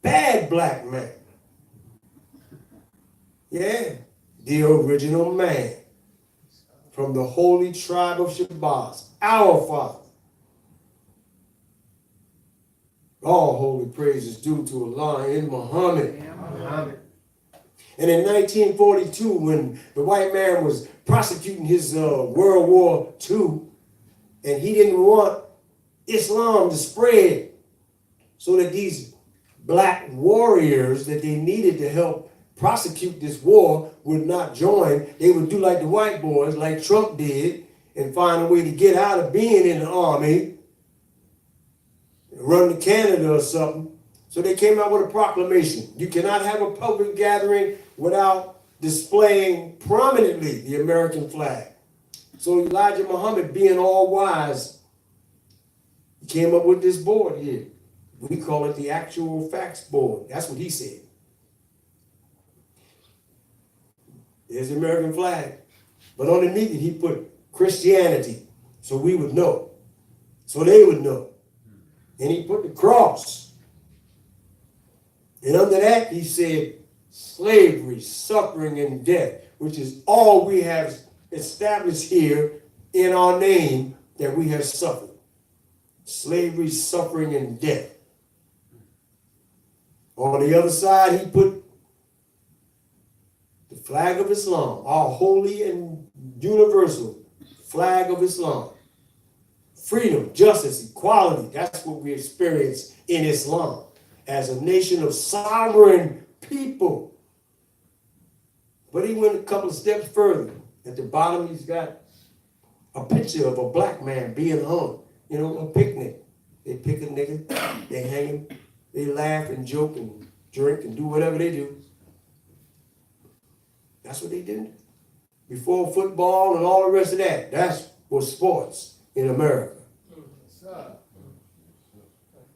bad black man. Yeah, the original man from the holy tribe of Shabazz, our father. All holy praise is due to Allah and Muhammad. And in 1942, when the white man was prosecuting his World War II, and he didn't want Islam to spread, so that these black warriors that they needed to help prosecute this war would not join, they would do like the white boys, like Trump did, and find a way to get out of being in the army, run to Canada or something. So they came out with a proclamation. You cannot have a public gathering without displaying prominently the American flag. So Elijah Muhammad, being all wise, he came up with this board here. We call it the Actual Facts Board. That's what he said. There's the American flag. But underneath it, he put Christianity, so we would know, so they would know. And he put the cross. And under that, he said, slavery, suffering, and death, which is all we have established here in our name that we have suffered. Slavery, suffering, and death. On the other side, he put the flag of Islam, our holy and universal flag of Islam. Freedom, justice, equality, that's what we experience in Islam as a nation of sovereign people. But he went a couple of steps further. At the bottom, he's got a picture of a black man being hung, a picnic. They pick a nigga, they hang him, they laugh and joke and drink and do whatever they do. That's what they did. Before football and all the rest of that, that's was sports in America.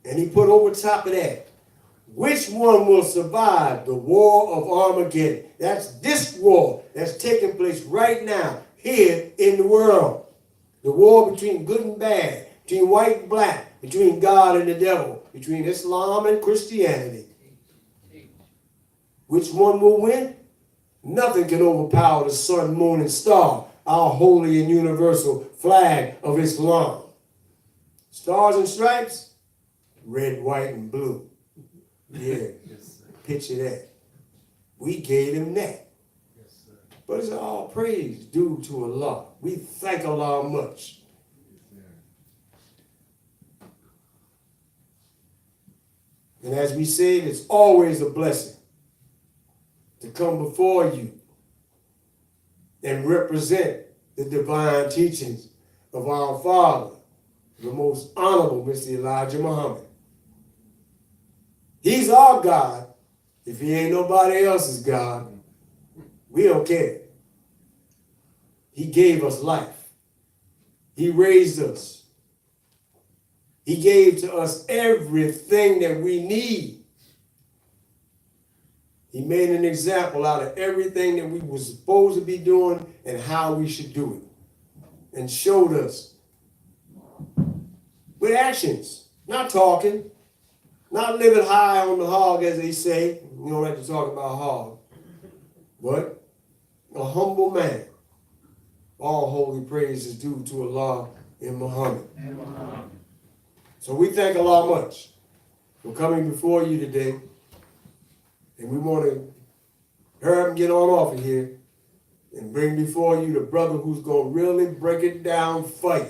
And he put over top of that, which one will survive the war of Armageddon? That's this war that's taking place right now here in the world. The war between good and bad, between white and black, between God and the devil, between Islam and Christianity. Which one will win? Nothing can overpower the sun, moon, and star, our holy and universal flag of Islam. Stars and stripes, red, white, and blue. Yeah, picture that. We gave him that. But it's all praise due to Allah. We thank Allah much. And as we say, it's always a blessing to come before you and represent the divine teachings of our Father, the most honorable Mr. Elijah Muhammad. He's our God. If he ain't nobody else's God, we don't care. He gave us life. He raised us. He gave to us everything that we need. He made an example out of everything that we were supposed to be doing and how we should do it. And showed us with actions, not talking, not living high on the hog, as they say. We don't have to talk about hog. But a humble man. All holy praise is due to Allah and Muhammad. So we thank Allah much for coming before you today. And we want to hurry up and get on off of here and bring before you the brother who's going to really break it down for you.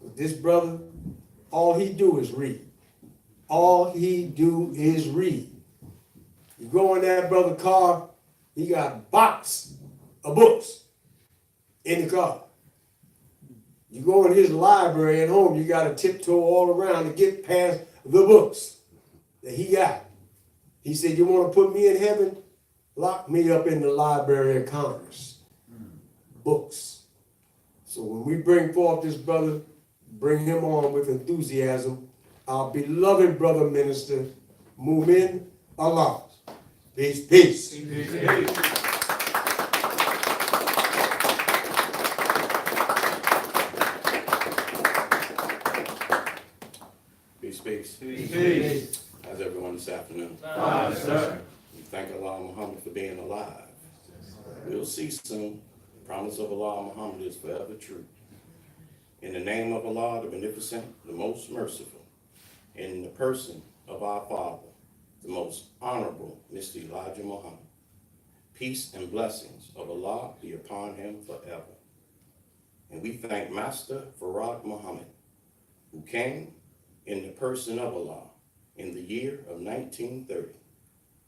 But this brother, all he do is read. All he do is read. You go in that brother's car, he got a box of books in the car. You go in his library at home, you got to tiptoe all around to get past the books that he got. He said, you want to put me in heaven? Lock me up in the Library of Congress. Books. So when we bring forth this brother, bring him on with enthusiasm, our beloved brother minister, Mumin Allah. Peace, peace. Peace. Peace. How's everyone this afternoon? Fine, sir. We thank Allah Muhammad for being alive. We'll see soon. The promise of Allah Muhammad is forever true. In the name of Allah, the Beneficent, the Most Merciful, in the person of our Father, the Most Honorable Mr. Elijah Muhammad, peace and blessings of Allah be upon him forever. And we thank Master Farad Muhammad, who came in the person of Allah in the year of 1930.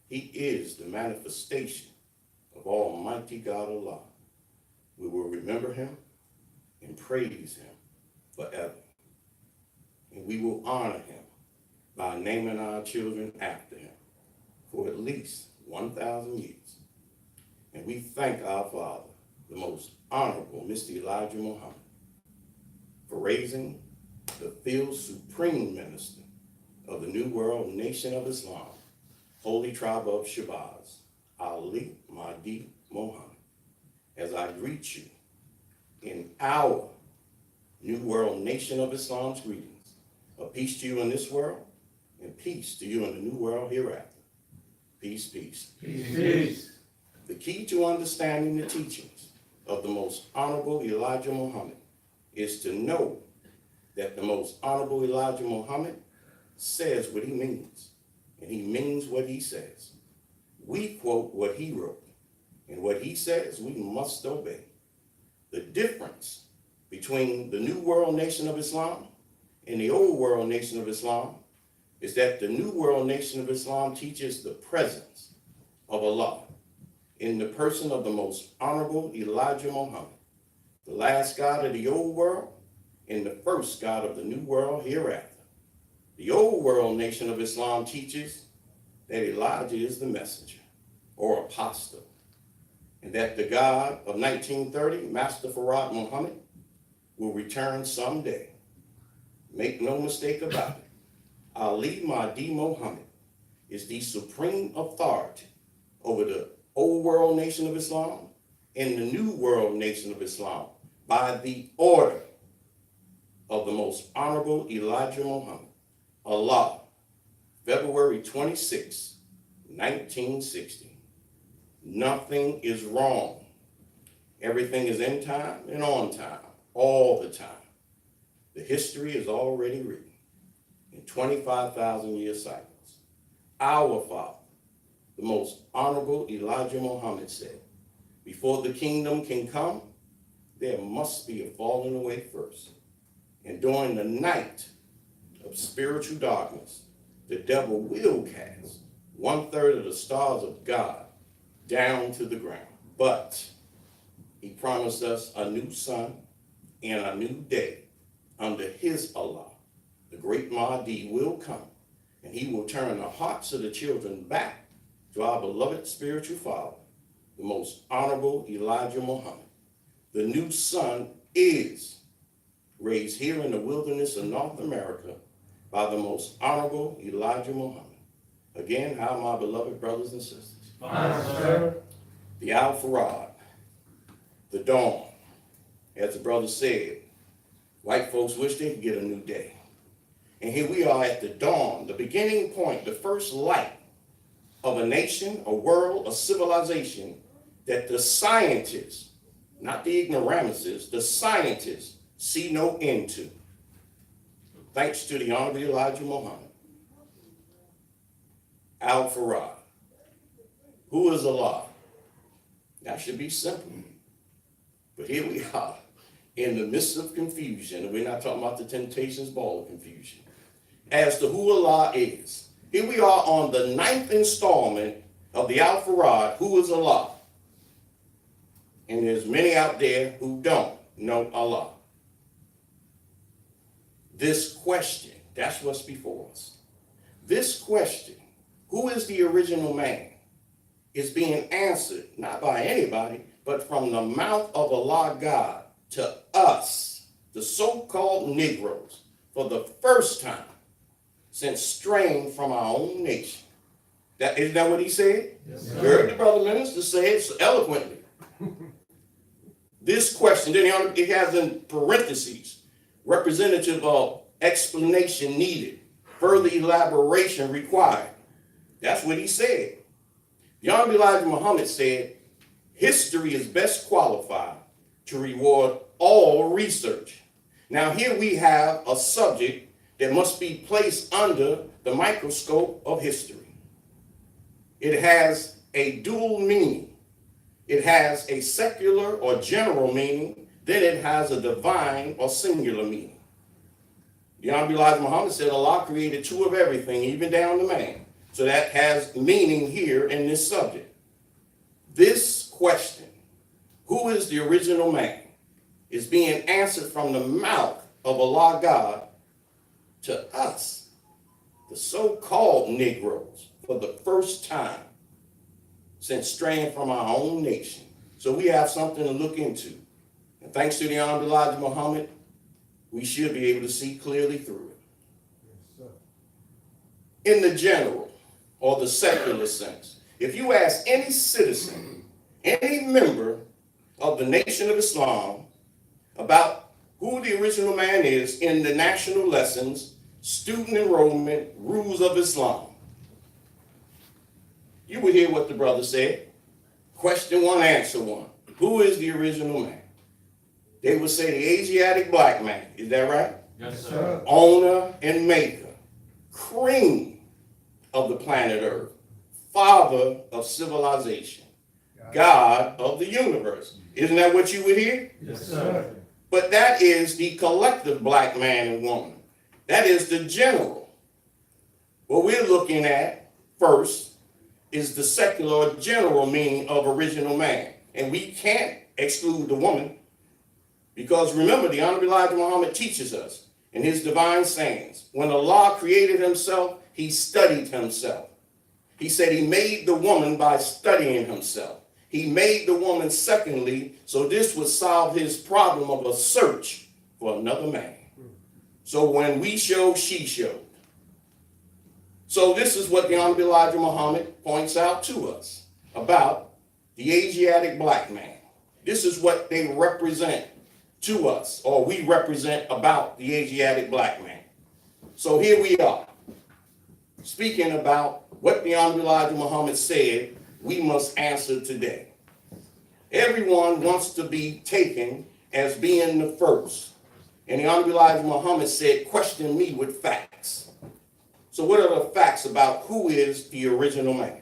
He is the manifestation of Almighty God Allah. We will remember him and praise him forever. And we will honor him by naming our children after him for at least 1,000 years. And we thank our Father, the Most Honorable Mr. Elijah Muhammad, for raising the field supreme minister of the New World Nation of Islam, Holy Tribe of Shabazz, Ali Mahdi Muhammad, as I greet you in our New World Nation of Islam's greetings of peace to you in this world and peace to you in the new world hereafter. Peace, peace. Peace. The key to understanding the teachings of the Most Honorable Elijah Muhammad is to know that the Most Honorable Elijah Muhammad says what he means, and he means what he says. We quote what he wrote, and what he says we must obey. The difference between the New World Nation of Islam and the Old World Nation of Islam is that the New World Nation of Islam teaches the presence of Allah in the person of the Most Honorable Elijah Muhammad, the last God of the Old World and the first God of the New World hereafter. The Old World Nation of Islam teaches that Elijah is the messenger or apostle, and that the God of 1930, Master Farad Muhammad, will return someday. Make no mistake about it. Ali Mahdi Muhammad is the supreme authority over the Old World Nation of Islam and the New World Nation of Islam by the order of the Most Honorable Elijah Muhammad. Allah, February 26, 1960. Nothing is wrong. Everything is in time and on time, all the time. The history is already written in 25,000-year cycles. Our Father, the most honorable Elijah Muhammad said, before the kingdom can come, there must be a falling away first. And during the night of spiritual darkness, the devil will cast 1/3 of the stars of God down to the ground. But he promised us a new sun and a new day under his Allah. The great Mahdi will come, and he will turn the hearts of the children back to our beloved spiritual father, the most honorable Elijah Muhammad. The new sun is raised here in the wilderness of North America by the most honorable Elijah Muhammad. Again, how my beloved brothers and sisters? Fine, sir. The Al-Farad, the dawn. As the brother said, white folks wish they could get a new day. And here we are at the dawn, the beginning point, the first light of a nation, a world, a civilization that the scientists, not the ignoramuses, the scientists see no end to. Thanks to the honorable Elijah Muhammad. Al-Farad. Who is Allah? That should be simple. But here we are in the midst of confusion, and we're not talking about the Temptations ball of confusion, as to who Allah is. Here we are on the 9th installment of the Al-Farad, who is Allah? And there's many out there who don't know Allah. This question, that's what's before us. This question, who is the original man, is being answered not by anybody, but from the mouth of Allah God to us, the so-called Negroes, for the first time since straying from our own nation. Isn't that what he said? Yes, You sir. heard the brother minister say it so eloquently. This question, then it has in parentheses, representative of explanation needed, further elaboration required. That's what he said. The Honorable Elijah Muhammad said, history is best qualified to reward all research. Now here we have a subject that must be placed under the microscope of history. It has a dual meaning. It has a secular or general meaning, then it has a divine or singular meaning. The Honorable Elijah Muhammad said Allah created two of everything, even down to man. So that has meaning here in this subject. This question, who is the original man, is being answered from the mouth of Allah God to us, the so-called Negroes, for the first time since straying from our own nation. So we have something to look into. And thanks to the Honorable Elijah Muhammad, we should be able to see clearly through it. In the general or the secular sense, if you ask any citizen, any member of the Nation of Islam about who the original man is in the national lessons, student enrollment, rules of Islam, you would hear what the brother said. Question one, answer one. Who is the original man? They would say the Asiatic black man. Is that right? Yes, sir. Owner and maker, cream of the planet Earth, father of civilization, God of the universe. Isn't that what you would hear? Yes, sir. But that is the collective black man and woman. That is the general. What we're looking at first is the secular or general meaning of original man. And we can't exclude the woman, because remember, the Honorable Elijah Muhammad teaches us in his divine sayings, when Allah created himself, he studied himself. He said he made the woman by studying himself. He made the woman secondly, so this would solve his problem of a search for another man. So when we showed, she showed. So this is what the Honorable Elijah Muhammad points out to us about the Asiatic black man. This is what they represent to us, or we represent about the Asiatic black man. So here we are, speaking about what the Honorable Elijah Muhammad said we must answer today. Everyone wants to be taken as being the first. And the Honorable Elijah Muhammad said, question me with facts. So what are the facts about who is the original man?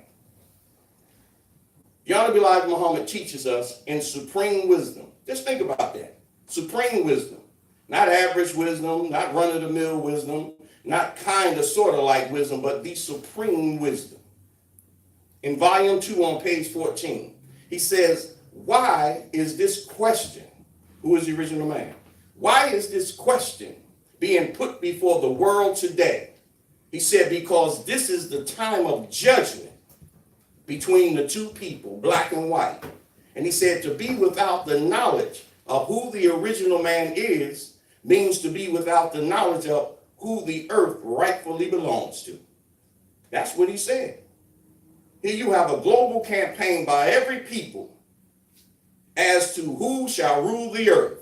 The Honorable Elijah Muhammad teaches us in supreme wisdom. Just think about that. Supreme wisdom. Not average wisdom, not run-of-the-mill wisdom, not kind of sort of like wisdom, but the supreme wisdom. In volume 2 on page 14, he says, why is this question, who is the original man? Why is this question being put before the world today? He said, because this is the time of judgment between the two people, black and white. And he said, to be without the knowledge of who the original man is means to be without the knowledge of who the earth rightfully belongs to. That's what he said. Here you have a global campaign by every people as to who shall rule the earth.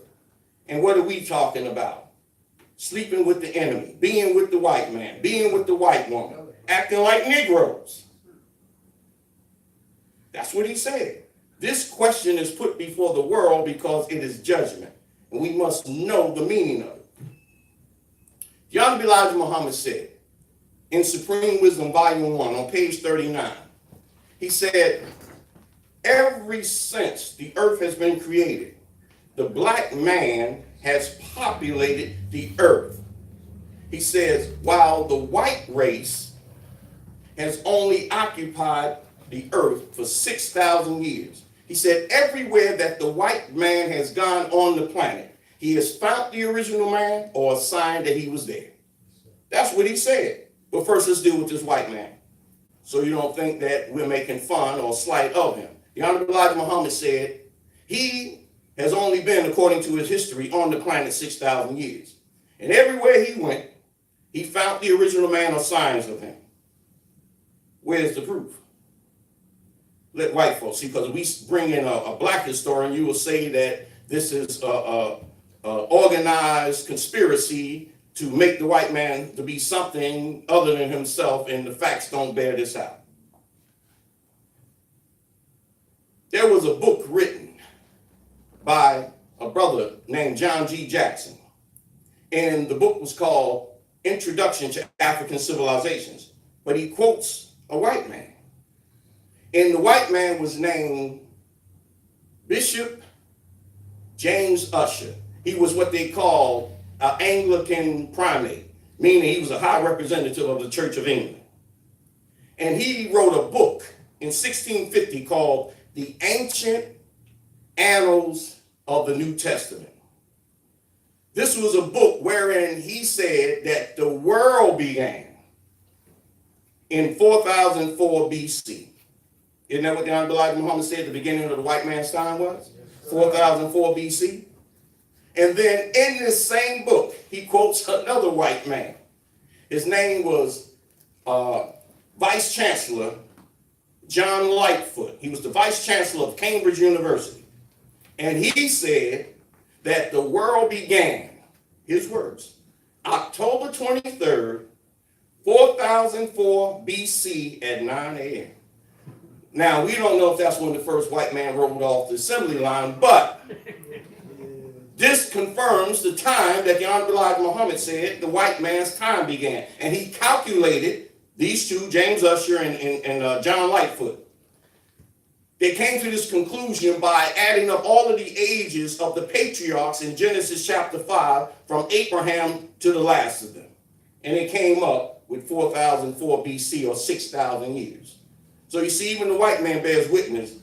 And what are we talking about? Sleeping with the enemy, being with the white man, being with the white woman, acting like Negroes. That's what he said. This question is put before the world because it is judgment. And we must know the meaning of it. The Honorable Elijah Muhammad said, in Supreme Wisdom, Volume 1, on page 39, he said, ever since the earth has been created, the black man has populated the earth. He says, while the white race has only occupied the earth for 6,000 years. He said, everywhere that the white man has gone on the planet, he has found the original man or a sign that he was there. That's what he said. But first, let's deal with this white man, so you don't think that we're making fun or slight of him. The Honorable Elijah Muhammad said, he has only been, according to his history, on the planet 6,000 years. And everywhere he went, he found the original man or signs of him. Where's the proof? Let white folks see, because we bring in a black historian, you will say that this is a organized conspiracy to make the white man to be something other than himself, and the facts don't bear this out. There was a book written by a brother named John G. Jackson, and the book was called Introduction to African Civilizations, but he quotes a white man. And the white man was named Bishop James Usher. He was what they call an Anglican primate, meaning he was a high representative of the Church of England. And he wrote a book in 1650 called The Ancient Annals of the New Testament. This was a book wherein he said that the world began in 4004 BC. Isn't that what the Honorable Elijah Muhammad said the beginning of the white man's time was? 4004 BC. And then in this same book, he quotes another white man. His name was Vice Chancellor John Lightfoot. He was the Vice Chancellor of Cambridge University. And he said that the world began, his words, October 23rd, 4004 BC at 9 a.m. Now, we don't know if that's when the first white man rolled off the assembly line, but this confirms the time that the Honorable Elijah Muhammad said the white man's time began. And he calculated these two, James Usher and John Lightfoot. They came to this conclusion by adding up all of the ages of the patriarchs in Genesis chapter 5 from Abraham to the last of them. And it came up with 4004 BC or 6,000 years. So you see, even the white man bears witness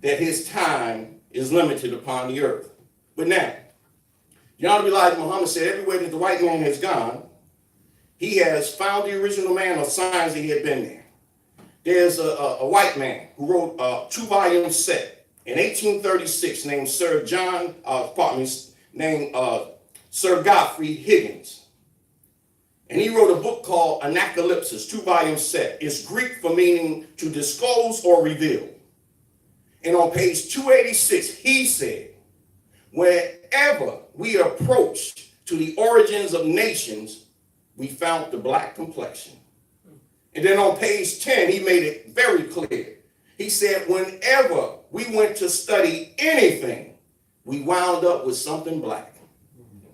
that his time is limited upon the earth. But now, the Honorable Elijah Muhammad said everywhere that the white man has gone, he has found the original man or signs that he had been there. There's a white man who wrote a 2-volume set in 1836 named Sir Godfrey Higgins. And he wrote a book called Anacalypsis, 2-volume set. It's Greek for meaning to disclose or reveal. And on page 286, he said, wherever we approached to the origins of nations, we found the black complexion. And then on page 10, he made it very clear. He said, whenever we went to study anything, we wound up with something black.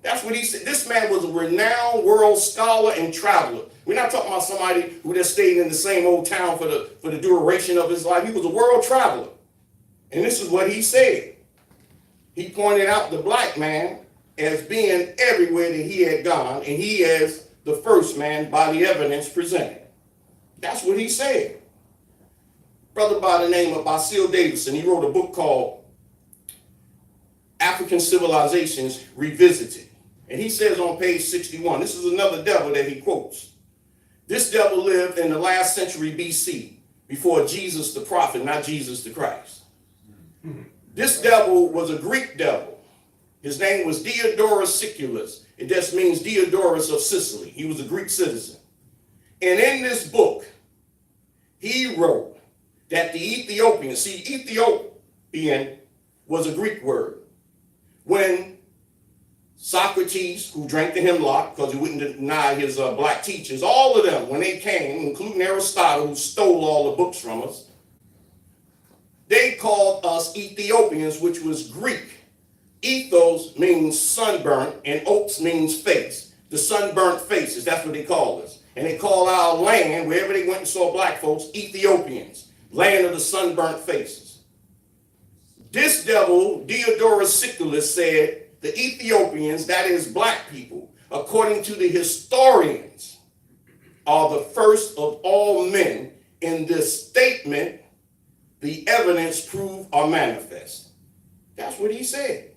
That's what he said. This man was a renowned world scholar and traveler. We're not talking about somebody who just stayed in the same old town for the duration of his life. He was a world traveler. And this is what he said. He pointed out the black man as being everywhere that he had gone, and he as the first man by the evidence presented. That's what he said. Brother by the name of Basil Davidson, he wrote a book called African Civilizations Revisited. And he says on page 61, this is another devil that he quotes. This devil lived in the last century BC, before Jesus the prophet, not Jesus the Christ. This devil was a Greek devil. His name was Diodorus Siculus. It just means Diodorus of Sicily. He was a Greek citizen. And in this book, he wrote that the Ethiopians, see, Ethiopian was a Greek word. When Socrates, who drank the hemlock because he wouldn't deny his black teachers, all of them, when they came, including Aristotle, who stole all the books from us, they called us Ethiopians, which was Greek. Ethos means sunburnt, and ops means face. The sunburnt faces, that's what they call us. And they call our land, wherever they went and saw black folks, Ethiopians, land of the sunburnt faces. This devil, Diodorus Siculus, said the Ethiopians, that is black people, according to the historians, are the first of all men. In this statement, the evidence prove or manifest. That's what he said.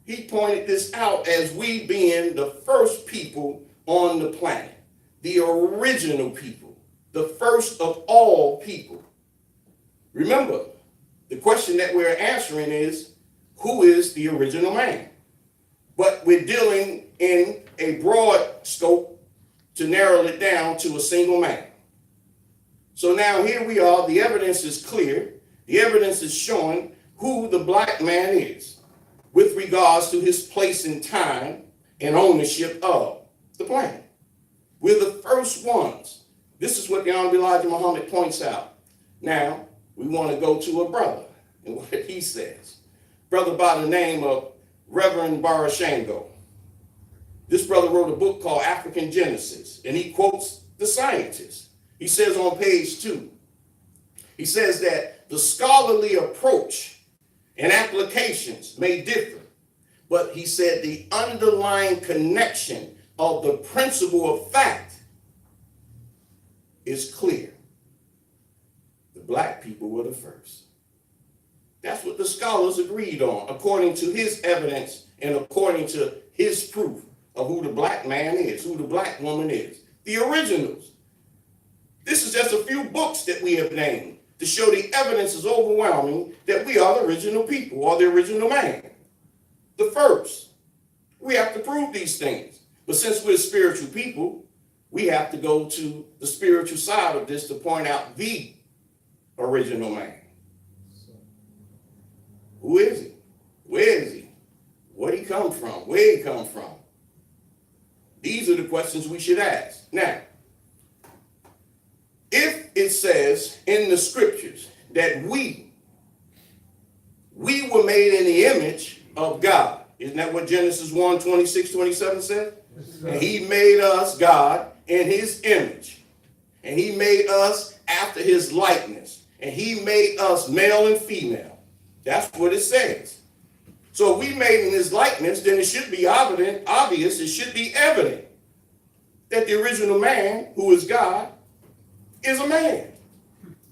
He pointed this out as we being the first people on the planet, the original people, the first of all people. Remember, the question that we're answering is, who is the original man? But we're dealing in a broad scope to narrow it down to a single man. So now here we are, the evidence is clear. The evidence is showing who the black man is with regards to his place in time and ownership of the planet. We're the first ones. This is what the Honorable Elijah Muhammad points out. Now, we want to go to a brother and what he says. Brother by the name of Reverend Barashango. This brother wrote a book called African Genesis, and he quotes the scientists. He says on page 2, he says that the scholarly approach and applications may differ, but he said the underlying connection of the principle of fact is clear. The black people were the first. That's what the scholars agreed on, according to his evidence and according to his proof of who the black man is, who the black woman is. The originals. This is just a few books that we have named to show the evidence is overwhelming that we are the original people or the original man. The first. We have to prove these things. But since we're spiritual people, we have to go to the spiritual side of this to point out the original man. Who is he? Where is he? Where'd he come from? Where he come from? These are the questions we should ask. Now, if it says in the scriptures that we were made in the image of God, isn't that what Genesis 1, 26, 27 said? And he made us, God, in his image. And he made us after his likeness. And he made us male and female. That's what it says. So if we made in his likeness, then it should be obvious, it should be evident that the original man, who is God, is a man.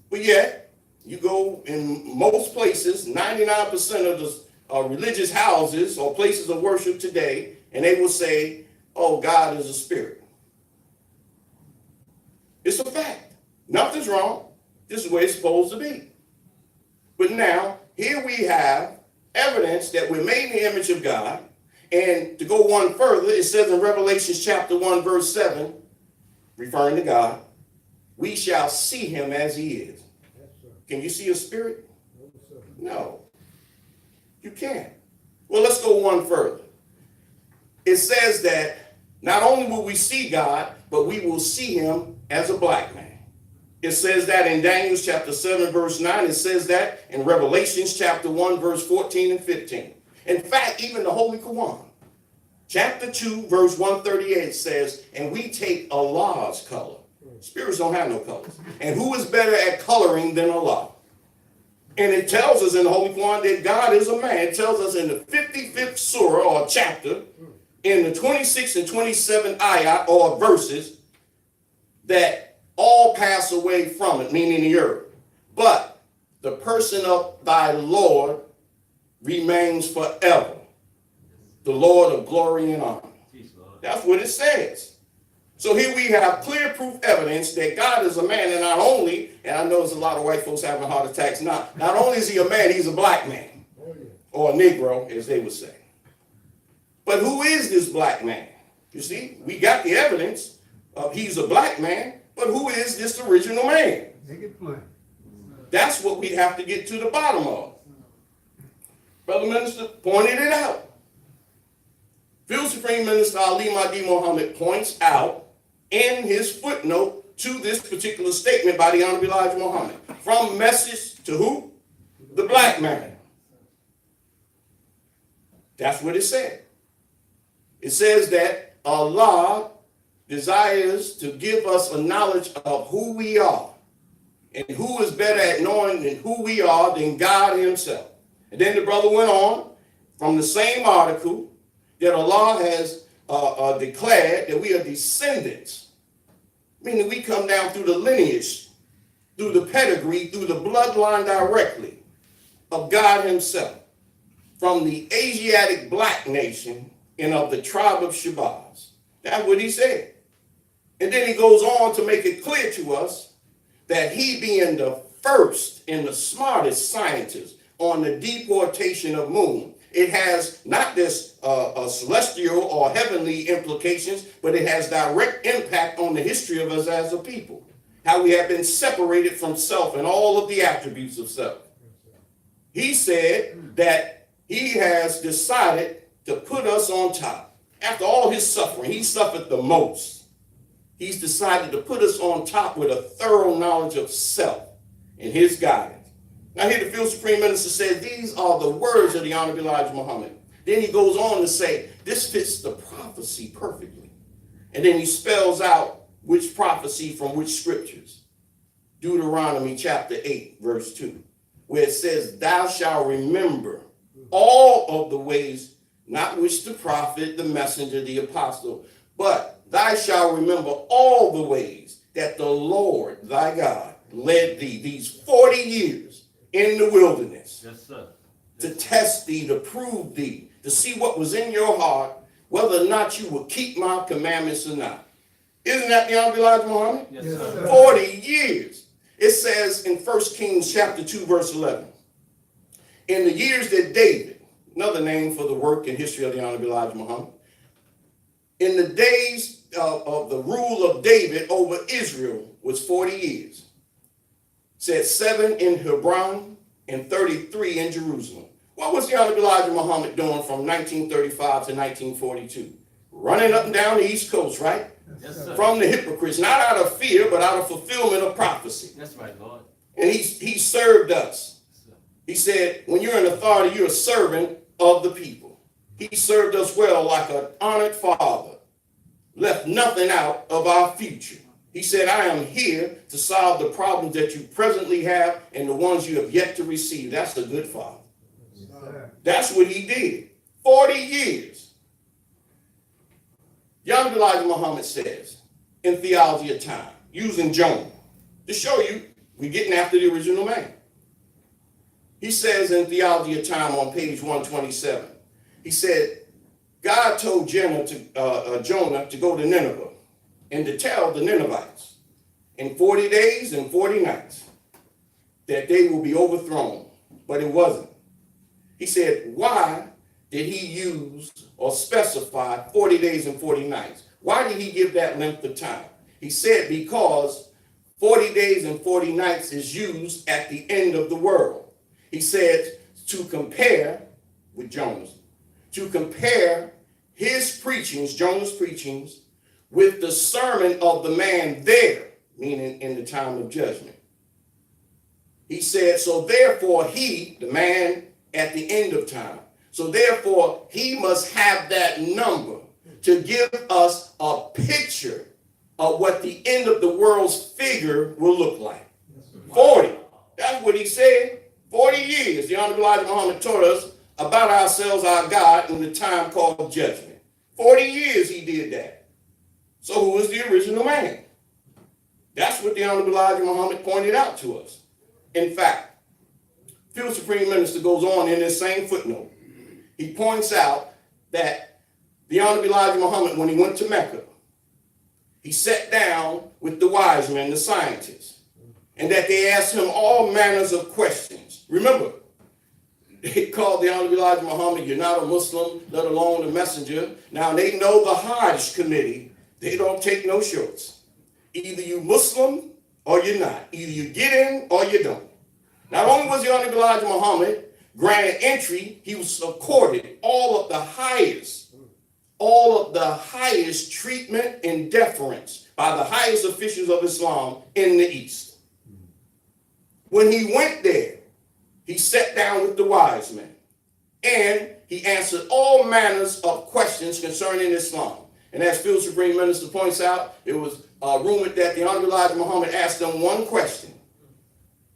But yet, you go in most places, 99% of the religious houses or places of worship today, and they will say, oh, God is a spirit. It's a fact. Nothing's wrong. This is where it's supposed to be. But now, here we have evidence that we're made in the image of God. And to go one further, it says in Revelation chapter 1, verse 7, referring to God, we shall see him as he is. Can you see a spirit? No. You can't. Well, let's go one further. It says that not only will we see God, but we will see him as a black man. It says that in Daniel chapter 7, verse 9. It says that in Revelations chapter 1, verse 14 and 15. In fact, even the Holy Quran, chapter 2, verse 138 says, and we take Allah's color. Spirits don't have no colors. And who is better at coloring than Allah? And it tells us in the Holy Quran that God is a man. It tells us in the 55th surah or chapter, in the 26th and 27th ayah or verses, that all pass away from it, meaning the earth. But the person of thy Lord remains forever. The Lord of glory and honor. That's what it says. So here we have clear proof evidence that God is a man, and not only, and I know there's a lot of white folks having heart attacks, not only is he a man, he's a black man. Or a Negro, as they would say. But who is this black man? You see, we got the evidence of he's a black man, but who is this original man? Make it plain. That's what we have to get to the bottom of. Brother Minister pointed it out. Field Supreme Minister Ali Mahdi Muhammad points out in his footnote to this particular statement by the Honorable Elijah Muhammad. From message to who? The black man. That's what it said. It says that Allah desires to give us a knowledge of who we are. And who is better at knowing than who we are than God himself. And then the brother went on from the same article that Allah has declared that we are descendants. Meaning we come down through the lineage, through the pedigree, through the bloodline directly of God himself. From the Asiatic black nation and of the tribe of Shabazz. That's what he said. And then he goes on to make it clear to us that he being the first and the smartest scientist on the deportation of moon, it has not just celestial or heavenly implications, but it has direct impact on the history of us as a people. How we have been separated from self and all of the attributes of self. He said that he has decided to put us on top. After all his suffering, he suffered the most. He's decided to put us on top with a thorough knowledge of self and his guidance. Now here the Field Supreme Minister said, these are the words of the Honorable Elijah Muhammad. Then he goes on to say, this fits the prophecy perfectly. And then he spells out which prophecy from which scriptures. Deuteronomy chapter 8, verse 2, where it says, thou shalt remember all of the ways, not which the prophet, the messenger, the apostle, but thou shalt remember all the ways that the Lord thy God led thee these 40 years in the wilderness. Yes, sir. To test thee, to prove thee, to see what was in your heart, whether or not you will keep my commandments or not. Isn't that the Honorable Elijah Muhammad? Yes, Yes, sir. sir. 40 years. It says in 1 Kings chapter 2, verse 11, in the years that David, another name for the work and history of the Honorable Elijah Muhammad, in the days of the rule of David over Israel was 40 years. Said 7 in Hebron and 33 in Jerusalem. What was the Honorable Elijah Muhammad doing from 1935 to 1942? Running up and down the East Coast, right? Yes, sir. From the hypocrites, not out of fear, but out of fulfillment of prophecy. That's right, Lord. And he served us. He said, when you're in authority, you're a servant of the people. He served us well like an honored father, left nothing out of our future. He said, I am here to solve the problems that you presently have and the ones you have yet to receive. That's a good father. Yes, sir. That's what he did. 40 years. Young Elijah Muhammad says in Theology of Time, using Jonah, to show you we're getting after the original man. He says in Theology of Time on page 127, he said, God told Jonah to go to Nineveh and to tell the Ninevites in 40 days and 40 nights that they will be overthrown, but it wasn't. He said, why did he use or specify 40 days and 40 nights? Why did he give that length of time? He said because 40 days and 40 nights is used at the end of the world. He said to compare with Jonah's, to compare his preachings, Jonah's preachings, with the sermon of the man there meaning in the time of judgment. He said, so therefore he, the man at the end of time, so therefore he must have that number to give us a picture of what the end of the world's figure will look like. 40. That's what he said. 40 years. The Honorable Elijah Muhammad taught us about ourselves, our God, in the time called judgment. 40 years he did that. So who is the original man? That's what the Honorable Elijah Muhammad pointed out to us. In fact, Field Supreme Minister goes on in this same footnote. He points out that the Honorable Elijah Muhammad, when he went to Mecca, he sat down with the wise men, the scientists, and that they asked him all manners of questions. Remember, they called the Honorable Elijah Muhammad, you're not a Muslim, let alone a messenger. Now they know the Hajj committee, they don't take no shorts. Either you Muslim or you're not. Either you get in or you don't. Not only was the Honorable Elijah Muhammad granted entry, he was accorded all of the highest treatment and deference by the highest officials of Islam in the East. When he went there, he sat down with the wise men and he answered all manners of questions concerning Islam. And as Field Supreme Minister points out, it was rumored that the Honorable Elijah Muhammad asked them one question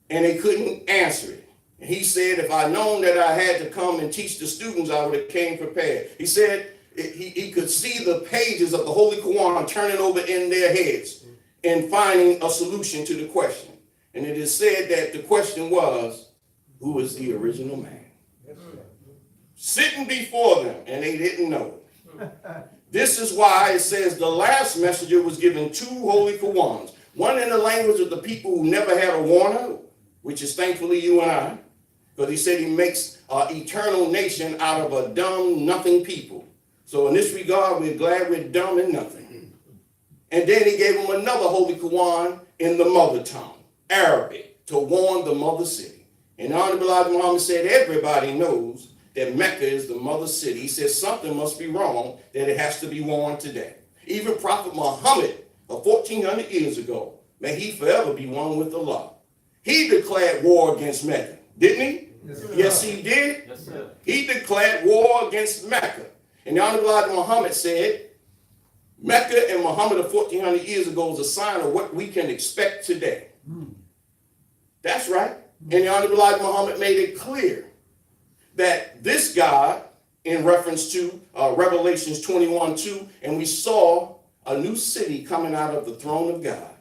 and they couldn't answer it. And he said, if I'd known that I had to come and teach the students, I would have came prepared. He said he could see the pages of the Holy Quran turning over in their heads and finding a solution to the question. And it is said that the question was, who is the original man? Sitting before them, and they didn't know it. This is why it says the last messenger was given 2 Holy Qurans. One in the language of the people who never had a warner, which is thankfully you and I, because he said he makes an eternal nation out of a dumb, nothing people. So in this regard, we're glad we're dumb and nothing. And then he gave them another Holy Quran in the mother tongue, Arabic, to warn the mother city. And Honorable Elijah Muhammad said everybody knows that Mecca is the mother city. He says something must be wrong, that it has to be warned today. Even Prophet Muhammad, 1,400 years ago, may he forever be one with Allah, he declared war against Mecca, didn't he? Yes, he did. Yes, sir. He declared war against Mecca. And the Honorable Elijah Muhammad said, Mecca and Muhammad of 1,400 years ago is a sign of what we can expect today. That's right. And the Honorable Elijah Muhammad made it clear that this God, in reference to Revelations 21:2, and we saw a new city coming out of the throne of God.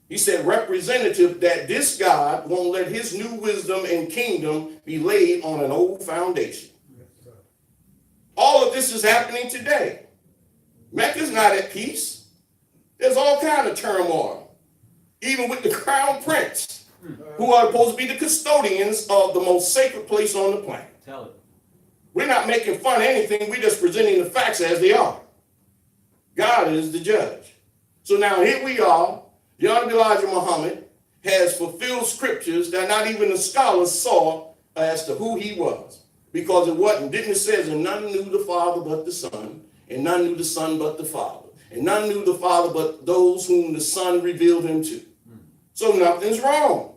He said, representative, that this God won't let his new wisdom and kingdom be laid on an old foundation. All of this is happening today. Mecca's not at peace. There's all kind of turmoil, even with the crown prince, who are supposed to be the custodians of the most sacred place on the planet. Tell it. We're not making fun of anything. We're just presenting the facts as they are. God is the judge. So now here we are. The Honorable Elijah Muhammad has fulfilled scriptures that not even the scholars saw as to who he was. Because it wasn't. Didn't it say, and none knew the Father but the Son, and none knew the Son but the Father, and none knew the Father but those whom the Son revealed him to. So nothing's wrong.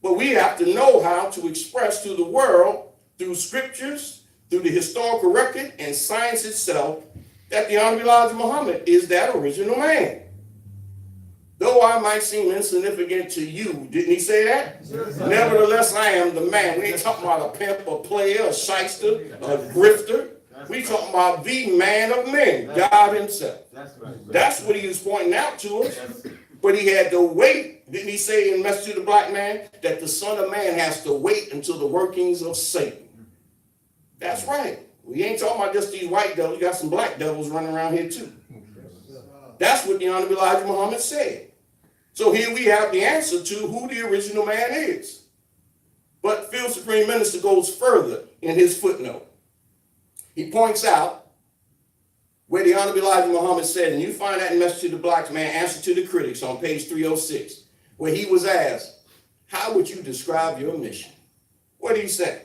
But we have to know how to express to the world, through scriptures, through the historical record, and science itself, that the Honorable Elijah Muhammad is that original man. Though I might seem insignificant to you, didn't he say that? Yes, nevertheless, I am the man. We ain't talking about a pimp, a player, a shyster, a grifter. We talking about the man of men, God himself. That's what he was pointing out to us. But he had to wait. Didn't he say in Message to the Black Man that the Son of Man has to wait until the workings of Satan? That's right. We ain't talking about just these white devils. You got some black devils running around here too. That's what the Honorable Elijah Muhammad said. So here we have the answer to who the original man is. But Field Supreme Minister goes further in his footnote. He points out where the Honorable Elijah Muhammad said, and you find that in Message to the Black Man, Answer to the Critics on page 306, where he was asked, how would you describe your mission? What did he say?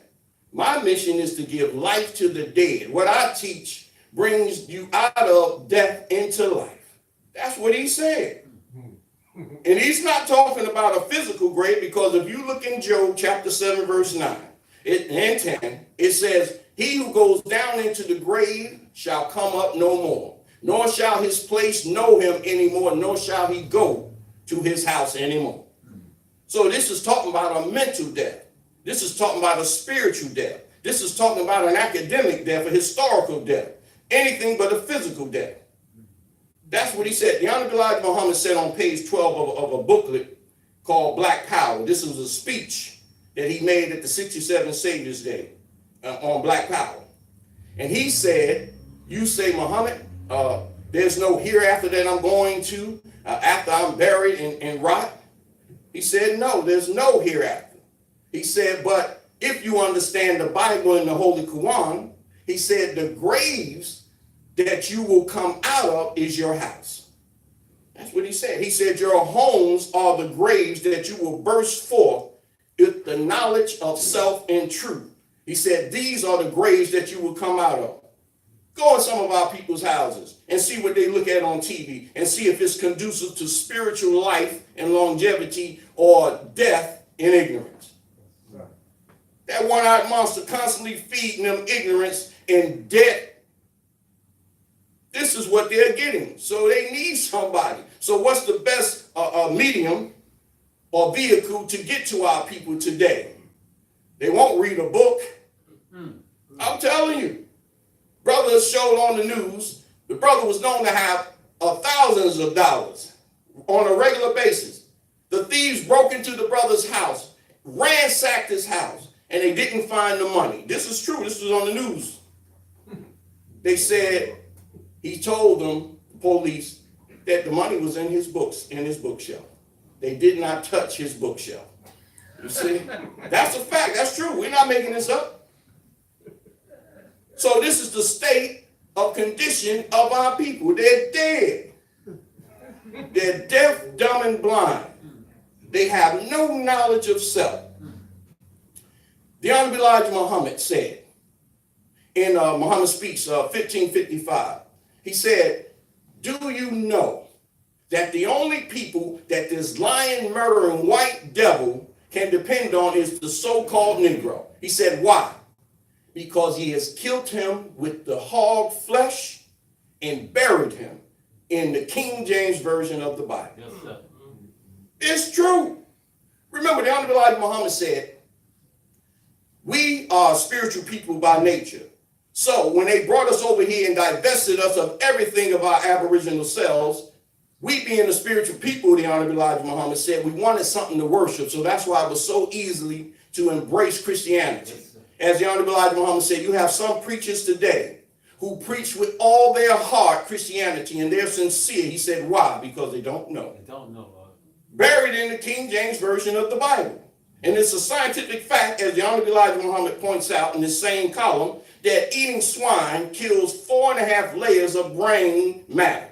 My mission is to give life to the dead. What I teach brings you out of death into life. That's what he said. And he's not talking about a physical grave, because if you look in Job chapter 7, verse 9 and 10, it says, he who goes down into the grave shall come up no more, nor shall his place know him anymore, nor shall he go to his house anymore. So this is talking about a mental death. This is talking about a spiritual death. This is talking about an academic death, a historical death, anything but a physical death. That's what he said. The Honorable Elijah Muhammad said on page 12 of a booklet called Black Power. This was a speech that he made at the 67th Savior's Day on Black Power. And he said, you say, Muhammad, there's no hereafter that I'm going to after I'm buried and rot. He said, no, there's no hereafter. He said, but if you understand the Bible and the Holy Quran, he said the graves that you will come out of is your house. That's what he said. He said your homes are the graves that you will burst forth with the knowledge of self and truth. He said these are the graves that you will come out of. Go in some of our people's houses and see what they look at on TV and see if it's conducive to spiritual life and longevity or death in ignorance. That one-eyed monster constantly feeding them ignorance and death. This is what they're getting. So they need somebody. So what's the best medium or vehicle to get to our people today? They won't read a book. I'm telling you. Brother showed on the news, the brother was known to have thousands of dollars on a regular basis. The thieves broke into the brother's house, ransacked his house, and they didn't find the money. This is true. This was on the news. They said he told them, the police, that the money was in his books, in his bookshelf. They did not touch his bookshelf. You see? That's a fact. That's true. We're not making this up. So this is the state of condition of our people. They're dead. They're deaf, dumb, and blind. They have no knowledge of self. The Honorable Elijah Muhammad said in Muhammad Speaks 1555, he said, do you know that the only people that this lying, murdering white devil can depend on is the so-called Negro? He said, why? Because he has killed him with the hog flesh and buried him in the King James Version of the Bible. Yes, sir. It's true. Remember, the Honorable Elijah Muhammad said, we are spiritual people by nature. So when they brought us over here and divested us of everything of our aboriginal selves, we being the spiritual people, the Honorable Elijah Muhammad said, we wanted something to worship. So that's why it was so easily to embrace Christianity. Yes, as the Honorable Elijah Muhammad said, you have some preachers today who preach with all their heart Christianity, and they're sincere. He said, why? Because they don't know. They don't know. Buried in the King James Version of the Bible. And it's a scientific fact, as the Honorable Elijah Muhammad points out in this same column, that eating swine kills 4.5 layers of brain matter.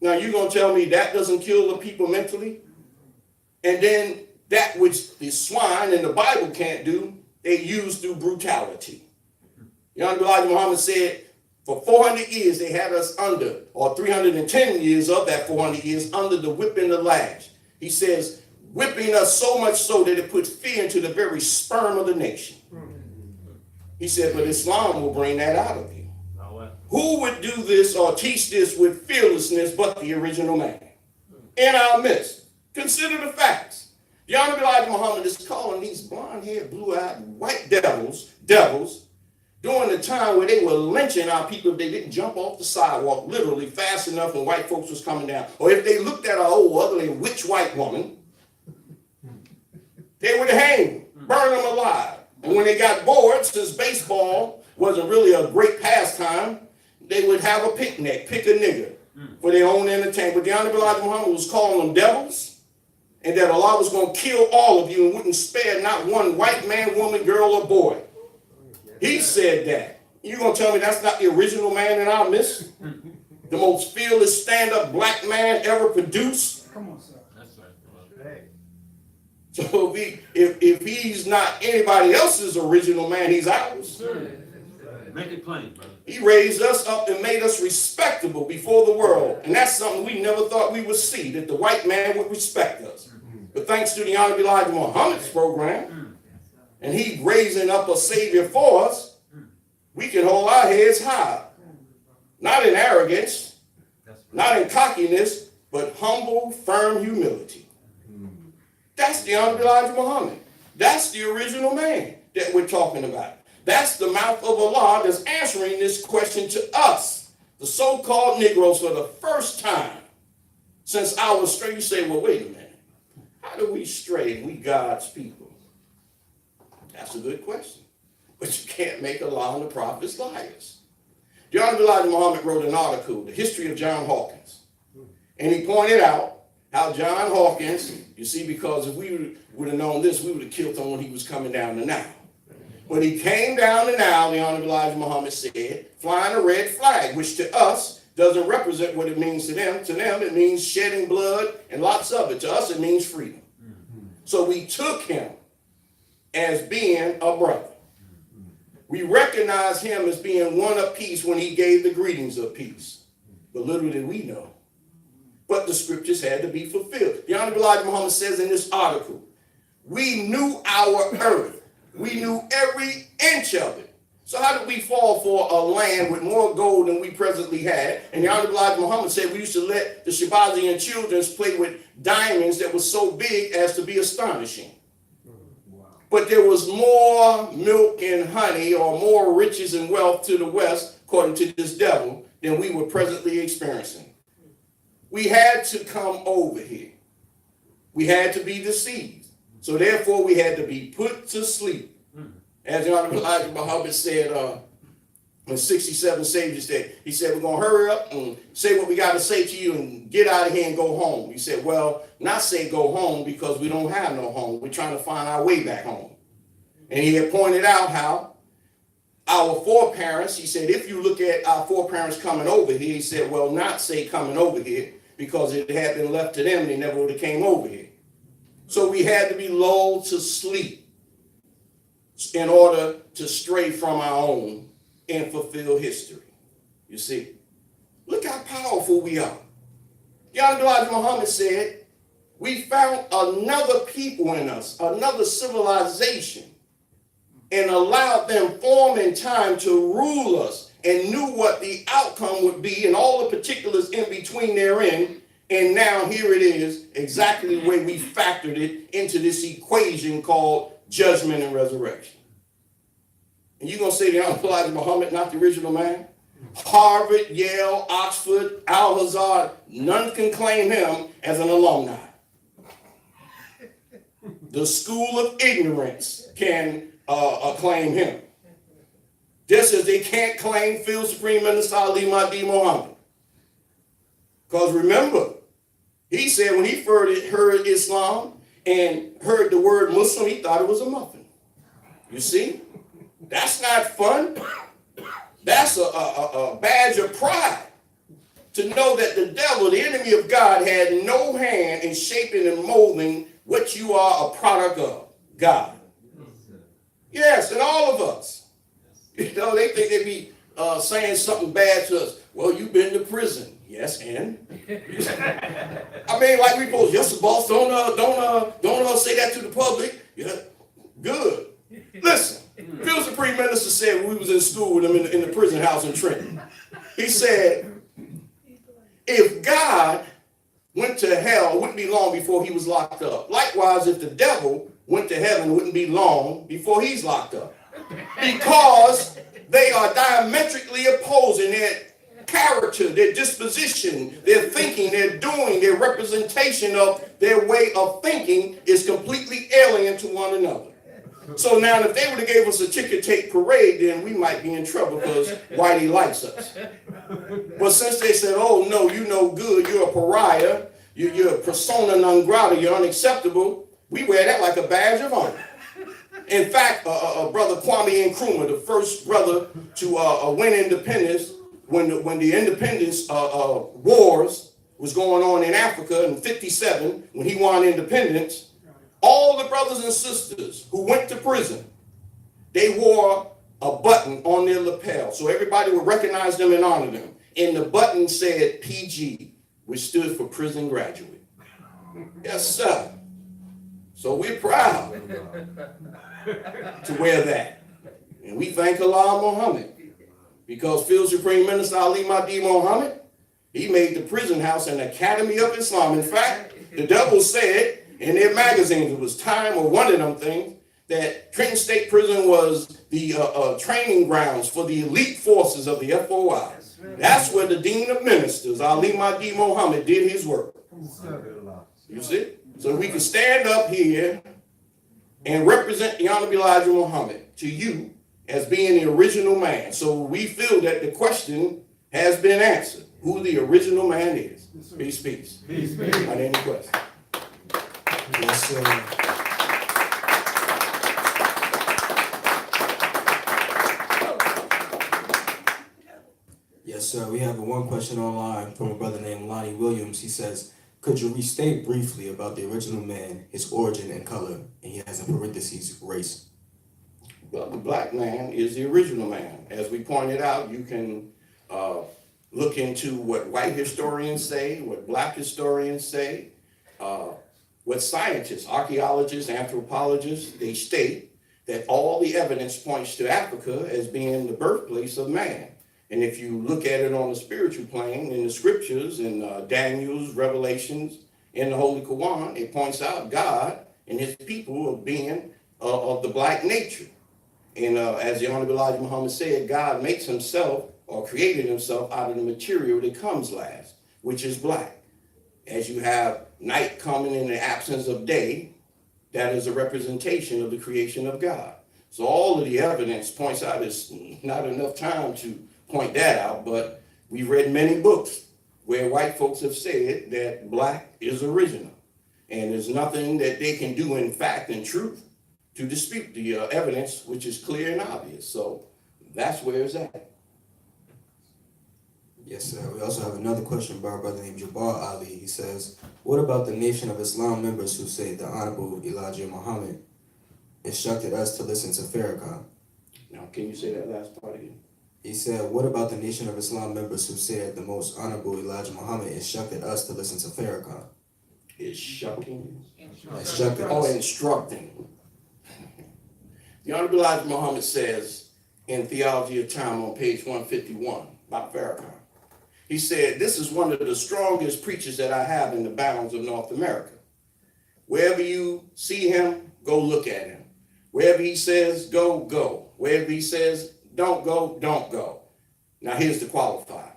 Now, you're going to tell me that doesn't kill the people mentally? And then that which the swine and the Bible can't do, they use through brutality. The Honorable Elijah Muhammad said, for 400 years they had us under, or 310 years of that 400 years, under the whip and the lash. He says, whipping us so much so that it puts fear into the very sperm of the nation. He said, but Islam will bring that out of you. Who would do this or teach this with fearlessness but the original man? In our midst. Consider the facts. The Honorable Elijah Muhammad is calling these blonde-haired, blue-eyed, white devils, during the time where they were lynching our people if they didn't jump off the sidewalk literally fast enough when white folks was coming down. Or if they looked at an old, ugly, witch white woman, they would hang, burn them alive. And when they got bored, since baseball wasn't really a great pastime, they would have a picnic, pick a nigger for their own entertainment. But the Honorable Elijah Muhammad was calling them devils, and that Allah was going to kill all of you and wouldn't spare not one white man, woman, girl, or boy. He said that. You going to tell me that's not the original man in our midst? The most fearless stand-up black man ever produced? Come on, sir. That's right. So if he's not anybody else's original man, he's ours. Make it plain, brother. He raised us up and made us respectable before the world. And that's something we never thought we would see, that the white man would respect us. But thanks to the Honorable Elijah Muhammad's program, and he raising up a savior for us, we can hold our heads high. Not in arrogance, not in cockiness, but humble, firm humility. That's the Honorable Elijah Muhammad. That's the original man that we're talking about. That's the mouth of Allah that's answering this question to us, the so-called Negroes, for the first time since our stray. You say, well, wait a minute. How do we stray? We God's people. That's a good question. But you can't make Allah and the prophets liars. The Honorable Elijah Muhammad wrote an article, The History of John Hawkins. And he pointed out how John Hawkins, you see, because if we would have known this, we would have killed him when he was coming down the Nile. When he came down the Nile, the Honorable Elijah Muhammad said, flying a red flag, which to us doesn't represent what it means to them. To them, it means shedding blood and lots of it. To us, it means freedom. So we took him as being a brother. We recognize him as being one of peace when he gave the greetings of peace. But little did we know. But the scriptures had to be fulfilled. The Honorable Elijah Muhammad says in this article, we knew our earth. We knew every inch of it. So how did we fall for a land with more gold than we presently had? And the Honorable Elijah Muhammad said we used to let the Shabazian children play with diamonds that were so big as to be astonishing. But there was more milk and honey, or more riches and wealth to the west, according to this devil, than we were presently experiencing. We had to come over here. We had to be deceived. So therefore, we had to be put to sleep. As the Honorable Elijah Muhammad said on 67 Saviors Day, he said, we're going to hurry up and say what we got to say to you and get out of here and go home. He said, well, not say go home because we don't have no home. We're trying to find our way back home. And he had pointed out how our foreparents, he said, if you look at our foreparents coming over here, he said, well, not say coming over here because it had been left to them. They never would have came over here. So we had to be lulled to sleep in order to stray from our own and fulfill history. You see, look how powerful we are. The Honorable Elijah Muhammad said, we found another people in us, another civilization, and allowed them form and time to rule us, and knew what the outcome would be and all the particulars in between therein. And now here it is, exactly the way we factored it into this equation called judgment and resurrection. And you're going to say the Honorable Elijah Muhammad, not the original man? Harvard, Yale, Oxford, Al-Azhar, none can claim him as an alumni. The school of ignorance can claim him. Just as they can't claim Field Supreme Minister Ali Mahdi Muhammad. Because remember, he said when he heard Islam and heard the word Muslim, he thought it was a muffin. You see? That's not fun. That's a badge of pride. To know that the devil, the enemy of God, had no hand in shaping and molding what you are a product of, God. Yes, and all of us. You know, they think they be saying something bad to us. Well, you've been to prison. Yes, and? I mean, like we both, yes, boss, don't say that to the public. Yeah, good. Listen, Field Supreme Minister said when we was in school with him in the prison house in Trenton, he said, if God went to hell, it wouldn't be long before he was locked up. Likewise, if the devil went to heaven, it wouldn't be long before he's locked up. Because they are diametrically opposing their character, their disposition, their thinking, their doing, their representation of their way of thinking is completely alien to one another. So now if they would have gave us a ticker tape parade, then we might be in trouble because Whitey likes us. But since they said, oh no, you no good, you're a pariah, you're a persona non grata, you're unacceptable, we wear that like a badge of honor. In fact, Brother Kwame Nkrumah, the first brother to win independence, when the independence wars was going on in Africa in 57, when he won independence, all the brothers and sisters who went to prison, they wore a button on their lapel so everybody would recognize them and honor them. And the button said PG, which stood for prison graduate. Yes, sir. So we're proud to wear that. And we thank Allah Muhammad because Field Supreme Minister Ali Mahdi Muhammad, he made the prison house an academy of Islam. In fact, the devil said in their magazines, it was Time or one of them things, that Trenton State Prison was the training grounds for the elite forces of the FOI. That's where the Dean of Ministers, Ali Mahdi Muhammad, did his work. You see? So we can stand up here and represent the Honorable Elijah Muhammad to you as being the original man. So we feel that the question has been answered. Who the original man is. Peace, peace. Peace, peace. Are there any questions? Yes, sir. Yes, sir. We have one question online from a brother named Lonnie Williams. He says, could you restate briefly about the original man, his origin and color? And he has in parentheses, race. Well, the black man is the original man. As we pointed out, you can look into what white historians say, what black historians say, what scientists, archaeologists, anthropologists, they state that all the evidence points to Africa as being the birthplace of man. And if you look at it on the spiritual plane, in the scriptures, in Daniel's, Revelations, in the Holy Quran, it points out God and his people of being of the black nature. And as the Honorable Elijah Muhammad said, God makes himself or created himself out of the material that comes last, which is black. As you have night coming in the absence of day, that is a representation of the creation of God. So all of the evidence points out, it's not enough time to point that out, but we've read many books where white folks have said that black is original. And there's nothing that they can do in fact and truth to dispute the evidence, which is clear and obvious. So that's where it's at. Yes, sir. We also have another question by a brother named Jabbar Ali. He says, what about the Nation of Islam members who say the Honorable Elijah Muhammad instructed us to listen to Farrakhan? Now, can you say that last part again? He said, what about the Nation of Islam members who say that the Most Honorable Elijah Muhammad instructed us to listen to Farrakhan? Is shocking. Instructed Oh, us. instructing. The Honorable Elijah Muhammad says in Theology of Time on page 151 about Farrakhan. He said, this is one of the strongest preachers that I have in the bounds of North America. Wherever you see him, go look at him. Wherever he says go, go. Wherever he says don't go, don't go. Now here's the qualifier.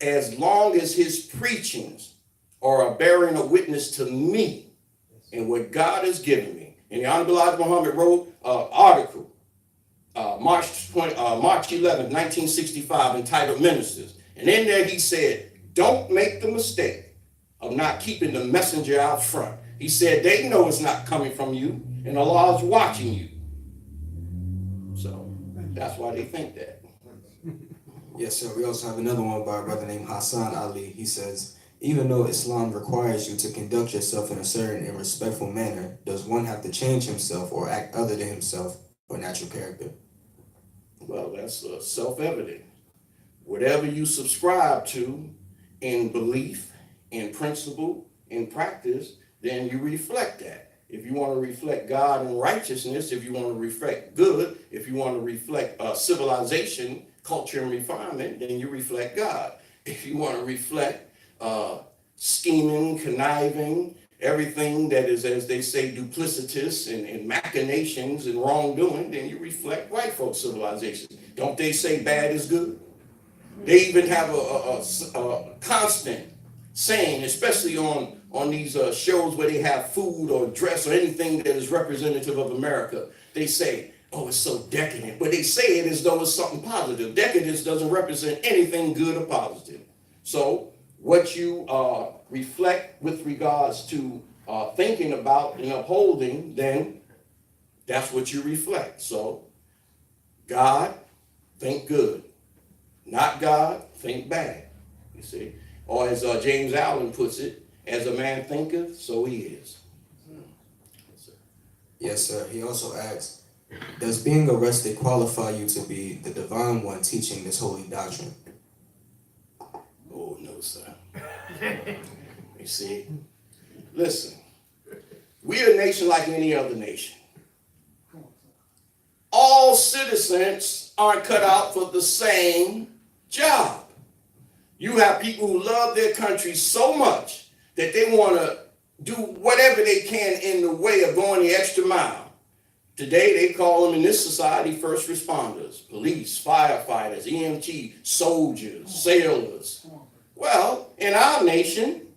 As long as his preachings are bearing a witness to me and what God has given me. And the Honorable Elijah Muhammad wrote an article, March 11, 1965, entitled Ministers. And in there he said, don't make the mistake of not keeping the messenger out front. He said, they know it's not coming from you, and Allah is watching you. So that's why they think that. Yes, sir. We also have another one by a brother named Hassan Ali. He says, even though Islam requires you to conduct yourself in a certain and respectful manner, does one have to change himself or act other than himself or natural character? Well, that's self-evident. Whatever you subscribe to in belief, in principle, in practice, then you reflect that. If you want to reflect God and righteousness, if you want to reflect good, if you want to reflect civilization, culture, and refinement, then you reflect God. If you want to reflect scheming, conniving, everything that is, as they say, duplicitous and machinations and wrongdoing, then you reflect white folks' civilization. Don't they say bad is good? They even have a constant saying, especially on these shows where they have food or dress or anything that is representative of America. They say, oh, it's so decadent. But they say it as though it's something positive. Decadence doesn't represent anything good or positive. So what you reflect with regards to thinking about and upholding, then that's what you reflect. So God, think good. Not God, think bad. You see? Or as James Allen puts it, as a man thinketh, so he is. Yes, sir. He also asks, Does being arrested qualify you to be the divine one teaching this holy doctrine? Oh, no, sir. You see, listen, we're a nation like any other nation. All citizens aren't cut out for the same job. You have people who love their country so much that they want to do whatever they can in the way of going the extra mile. Today, they call them in this society first responders, police, firefighters, EMT, soldiers, sailors. Well, in our nation,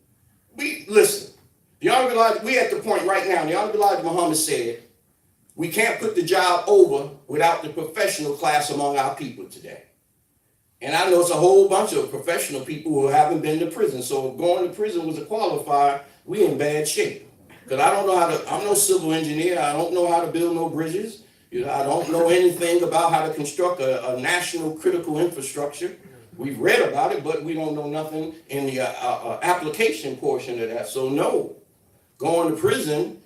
listen, we at the point right now, the Honorable Elijah Muhammad said, we can't put the job over without the professional class among our people today. And I know it's a whole bunch of professional people who haven't been to prison. So if going to prison was a qualifier, we in bad shape. Because I don't know I'm no civil engineer. I don't know how to build no bridges. I don't know anything about how to construct a national critical infrastructure. We've read about it, but we don't know nothing in the application portion of that. So no, going to prison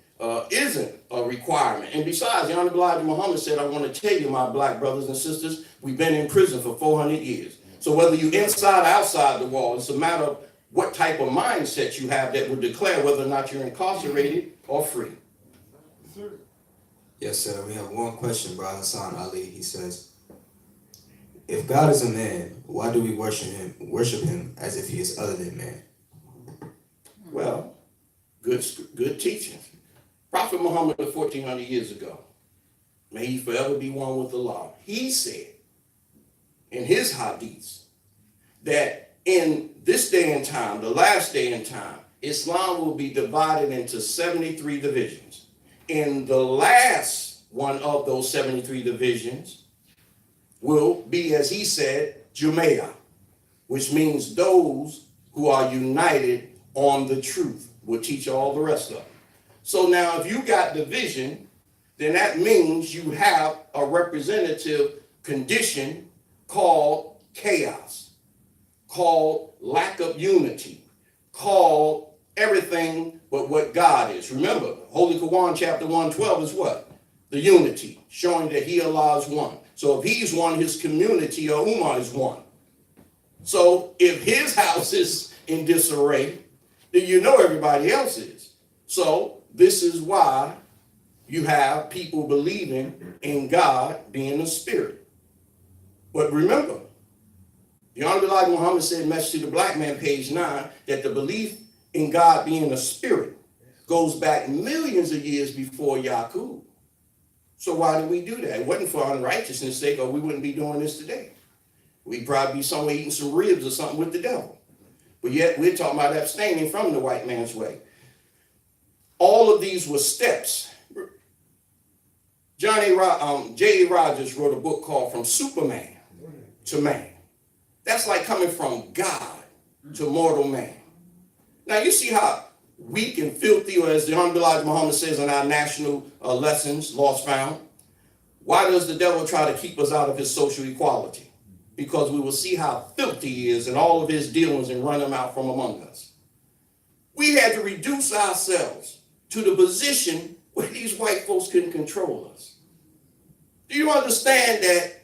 isn't a requirement. And besides, the Honorable Elijah Muhammad said, I want to tell you, my black brothers and sisters, we've been in prison for 400 years. So whether you're inside or outside the wall, it's a matter of what type of mindset you have that would declare whether or not you're incarcerated or free. Yes, sir. We have one question, Brother Hassan Ali. He says, if God is a man, why do we worship him as if he is other than man? Well, good teaching. Prophet Muhammad 1400 years ago, may he forever be one with Allah, he said in his hadiths that in this day and time, the last day and time, Islam will be divided into 73 divisions. In the last one of those 73 divisions will be, as he said, Jumeirah, which means those who are united on the truth. Will teach all the rest of them. So now if you got division, then that means you have a representative condition called chaos, called lack of unity, called everything but what God is. Remember, Holy Quran chapter 112 is what? The unity, showing that he, Allah, is one. So if he's one, his community or ummah is one. So if his house is in disarray, then you know everybody else is. So this is why you have people believing in God being a spirit. But remember, the Honorable Elijah Muhammad said, Message to the Black Man, page 9, that the belief in God being a spirit goes back millions of years before Yaqub. So why did we do that? It wasn't for unrighteousness' sake, or we wouldn't be doing this today. We'd probably be somewhere eating some ribs or something with the devil. But yet we're talking about abstaining from the white man's way. All of these were steps. J.A. Rogers wrote a book called From Superman to Man. That's like coming from God to mortal man. Now you see how weak and filthy, or as the Honorable Elijah Muhammad says in our national lessons, Lost Found, why does the devil try to keep us out of his social equality? Because we will see how filthy he is in all of his dealings and run him out from among us. We had to reduce ourselves to the position where these white folks couldn't control us. Do you understand that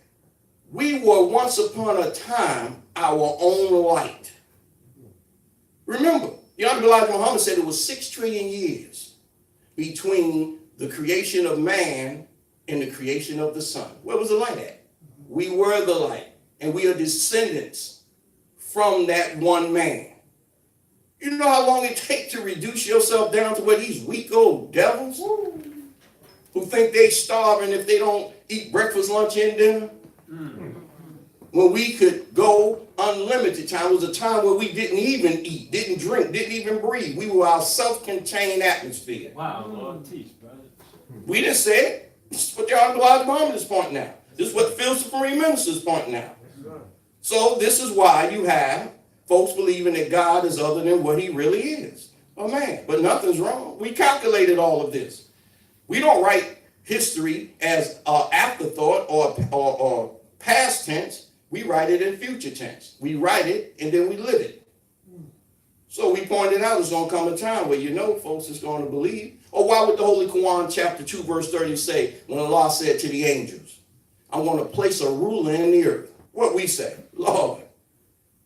we were once upon a time our own light? Remember, the Honorable Elijah Muhammad said it was 6 trillion years between the creation of man and the creation of the sun. Where was the light at? We were the light. And we are descendants from that one man. You know how long it takes to reduce yourself down to where these weak old devils who think they starving if they don't eat breakfast, lunch, and dinner? When we could go unlimited time. It was a time where we didn't even eat, didn't drink, didn't even breathe. We were our self-contained atmosphere. Wow, Lord, teach, brother. We didn't say it. This is what the Honorable Elijah Muhammad is pointing out. This is what the Field Supreme Minister is pointing out. So this is why you have folks believing that God is other than what he really is, a man. But nothing's wrong. We calculated all of this. We don't write history as an afterthought or past tense. We write it in future tense. We write it and then we live it. So we pointed out there's going to come a time where folks is going to believe. Or why would the Holy Quran chapter 2 verse 30 say when Allah said to the angels, I'm going to place a ruler in the earth? What we say? Lord,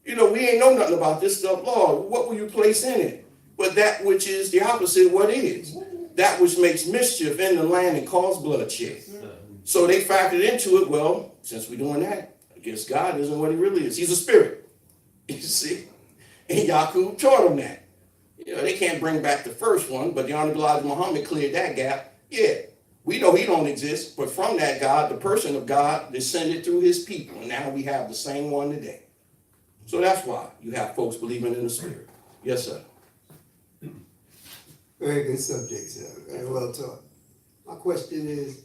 we ain't know nothing about this stuff. Lord, what will you place in it? But that which is the opposite of what is. That which makes mischief in the land and cause bloodshed. So they factored into it, well, since we're doing that, I guess God isn't what he really is. He's a spirit. You see? And Yaqub taught them that. They can't bring back the first one, but the Honorable Elijah Muhammad cleared that gap. Yeah, we know he don't exist, but from that God, the person of God, descended through his people. And now we have the same one today. So that's why you have folks believing in the spirit. Yes, sir. Very good subject, sir. Very well taught. My question is,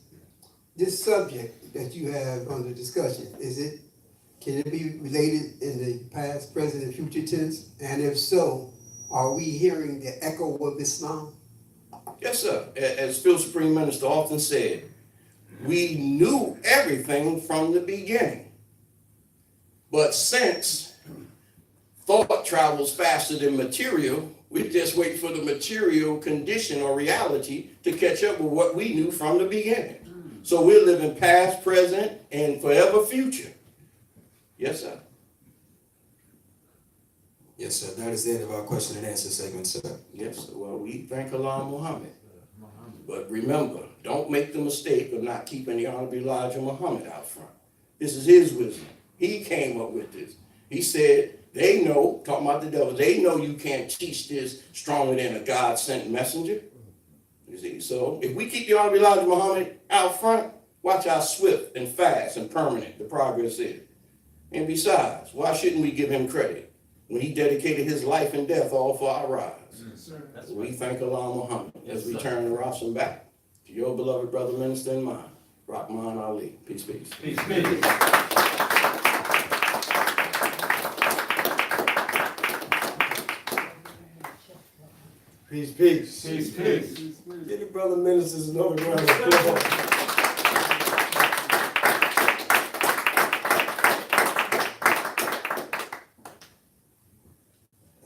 this subject that you have under discussion, can it be related in the past, present, and future tense? And if so, are we hearing the echo of Islam? Yes, sir. As Phil Supreme Minister often said, we knew everything from the beginning. But since thought travels faster than material, we just wait for the material condition or reality to catch up with what we knew from the beginning. So we're living past, present, and forever future. Yes, sir. Yes, sir. That is the end of our question and answer segment, sir. Yes, sir. Well, we thank Allah Muhammad. But remember, don't make the mistake of not keeping the Honorable Elijah Muhammad out front. This is his wisdom. He came up with this. He said, they know, talking about the devil, they know you can't teach this stronger than a God-sent messenger. You see, so if we keep the Honorable Elijah Muhammad out front, watch how swift and fast and permanent the progress is. And besides, why shouldn't we give him credit when he dedicated his life and death all for our rise? So we thank Allah Muhammad as we turn the Rasul back to your beloved brother, minister, and mine, Rahman Ali. Peace, peace. Peace, peace. Peace, peace. Peace, peace. Give the brother ministers another round of applause.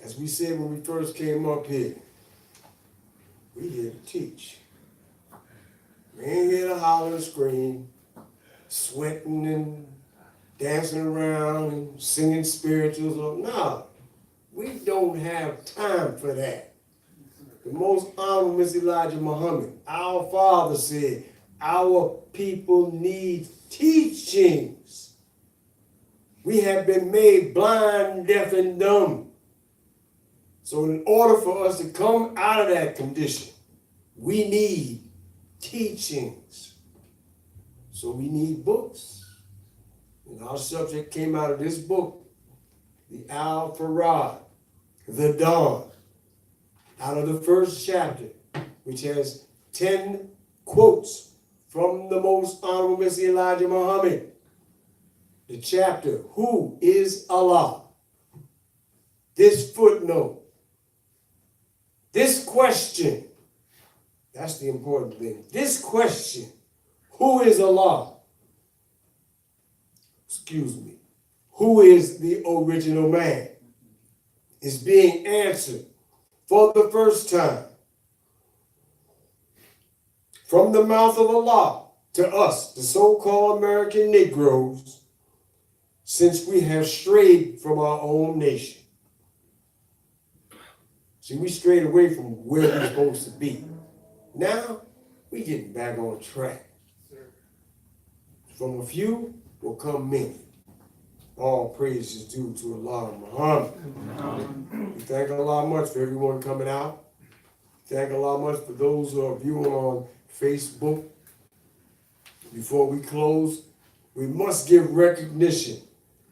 As we said when we first came up here, we here to teach. We ain't here to holler and scream, sweating and dancing around and singing spirituals. No, we don't have time for that. The most honorable Mr. Elijah Muhammad, our father said, our people need teachings. We have been made blind, deaf, and dumb. So in order for us to come out of that condition, we need teachings. So we need books. And our subject came out of this book, the Al-Farad, the Dawn, out of the first chapter, which has 10 quotes from the most honorable Mr. Elijah Muhammad. The chapter, Who is Allah? This footnote, this question, that's the important thing. This question, who is Allah? Excuse me. Who is the original man? Is being answered for the first time from the mouth of Allah to us, the so-called American Negroes, since we have strayed from our own nation. See, we strayed away from where we're supposed to be. Now, we getting back on track. From a few will come many. All praise is due to Allah and Muhammad. We thank Allah much for everyone coming out. Thank Allah much for those who are viewing on Facebook. Before we close, we must give recognition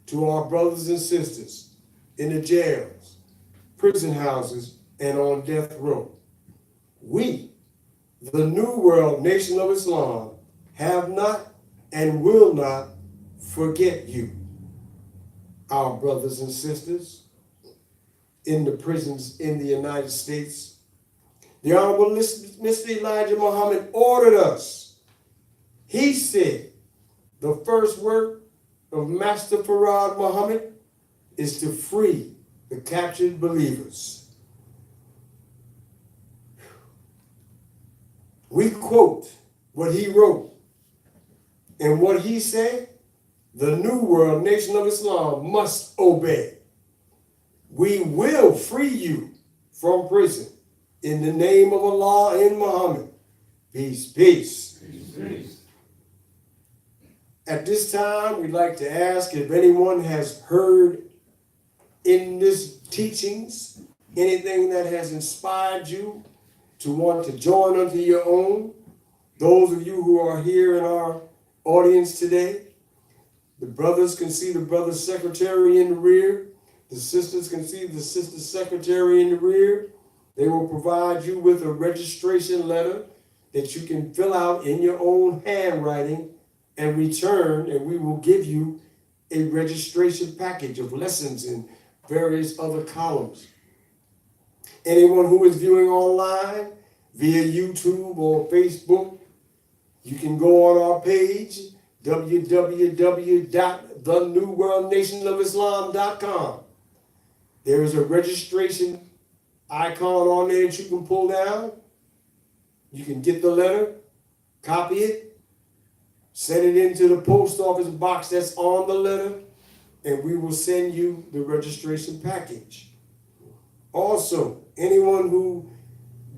to our brothers and sisters in the jails, prison houses, and on death row. We, the New World Nation of Islam, have not and will not forget you, our brothers and sisters in the prisons in the United States. The Honorable Mr. Elijah Muhammad ordered us. He said, the first work of Master Farad Muhammad is to free the captured believers. We quote what he wrote. And what he said, the New World Nation of Islam must obey. We will free you from prison in the name of Allah and Muhammad. Peace, peace. Peace. At this time, we'd like to ask if anyone has heard in this teachings anything that has inspired you to want to join unto your own. Those of you who are here in our audience today, the brothers can see the brother secretary in the rear. The sisters can see the sister secretary in the rear. They will provide you with a registration letter that you can fill out in your own handwriting and return, and we will give you a registration package of lessons in various other columns. Anyone who is viewing online via YouTube or Facebook, you can go on our page, www.thenewworldnationofislam.com. There is a registration icon on there that you can pull down. You can get the letter, copy it, send it into the post office box that's on the letter, and we will send you the registration package. Also, anyone who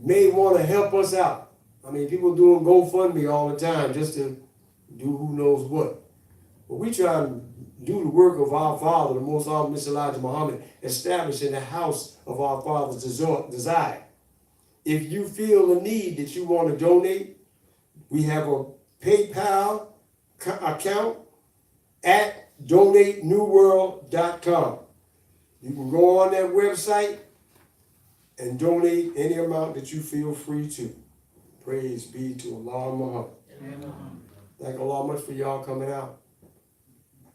may want to help us out. I mean, people doing GoFundMe all the time just to do who knows what. But we try to do the work of our Father, the Most Honorable Mr. Elijah Muhammad, establishing the house of our Father's desire. If you feel the need that you want to donate, we have a PayPal account at donatenewworld.com. You can go on that website and donate any amount that you feel free to. Praise be to Allah and Muhammad. Thank Allah much for y'all coming out.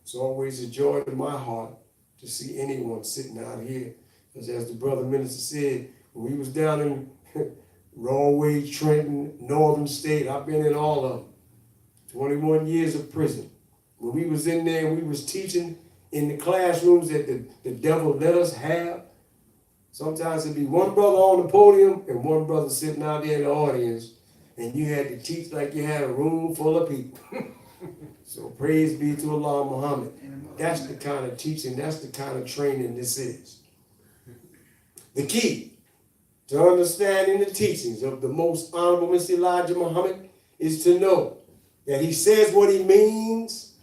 It's always a joy to my heart to see anyone sitting out here. Because as the brother minister said, when we was down in Rawway, Trenton, Northern State, I've been in all of them. 21 years of prison. When we was in there, we was teaching in the classrooms that the devil let us have. Sometimes it'd be one brother on the podium and one brother sitting out there in the audience, and you had to teach like you had a room full of people. So praise be to Allah Muhammad. That's the kind of teaching, that's the kind of training this is. The key to understanding the teachings of the Most Honorable Mr. Elijah Muhammad is to know that he says what he means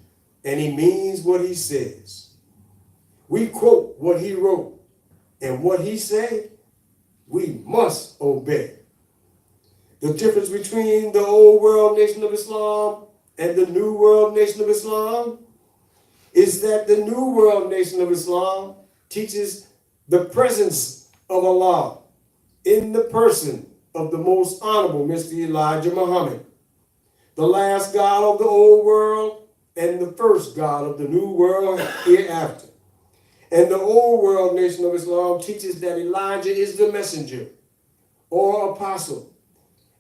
and he means what he says. We quote what he wrote, and what he said, we must obey. The difference between the Old World Nation of Islam and the New World Nation of Islam is that the New World Nation of Islam teaches the presence of Allah in the person of the Most Honorable Mr. Elijah Muhammad, the last God of the Old World and the first God of the New World hereafter. And the Old World Nation of Islam teaches that Elijah is the messenger or apostle,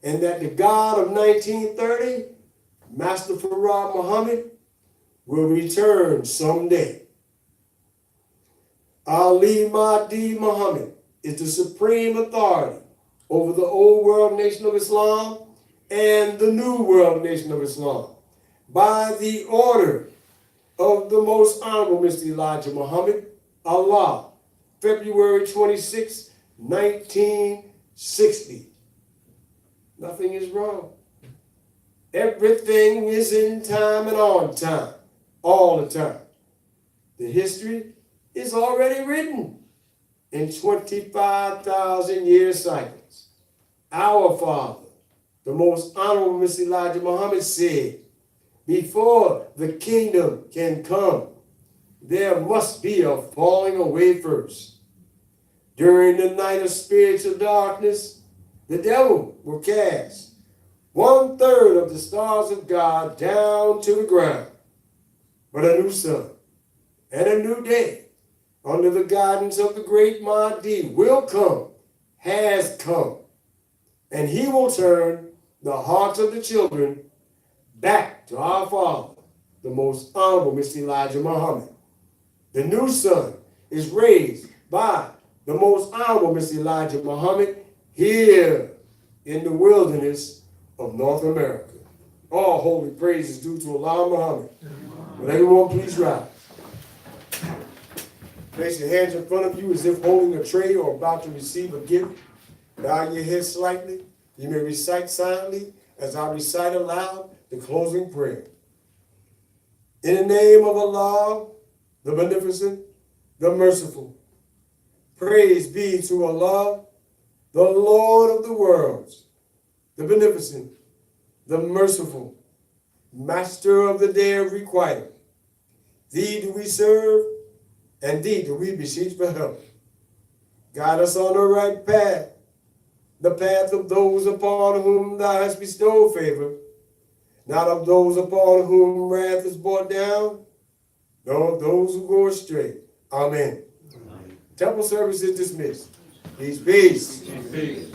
and that the God of 1930, Master Farad Muhammad, will return someday. Ali Mahdi Muhammad is the supreme authority over the Old World Nation of Islam and the New World Nation of Islam by the order of the Most Honorable Mr. Elijah Muhammad, Allah, February 26, 1960. Nothing is wrong. Everything is in time and on time, all the time. The history is already written in 25,000 year cycles. Our Father, the Most Honorable Mr. Elijah Muhammad said, before the kingdom can come, there must be a falling away first. During the night of spiritual darkness, the devil will cast 1/3 of the stars of God down to the ground. But a new sun and a new day, under the guidance of the great Mahdi, will come, has come, and he will turn the hearts of the children back to our Father, the Most Honorable Mr. Elijah Muhammad. The new sun is raised by the Most Honorable Mr. Elijah Muhammad here in the wilderness of North America. All holy praise is due to Allah Muhammad. Will everyone please rise? Place your hands in front of you as if holding a tray or about to receive a gift. Bow your head slightly. You may recite silently as I recite aloud the closing prayer. In the name of Allah, the Beneficent, the Merciful. Praise be to Allah, the Lord of the worlds, the Beneficent, the Merciful, Master of the day of requital. Thee do we serve, and thee do we beseech for help. Guide us on the right path, the path of those upon whom thou hast bestowed favor, not of those upon whom wrath is brought down, nor of those who go astray. Amen. Temple service is dismissed. Peace, peace. Peace.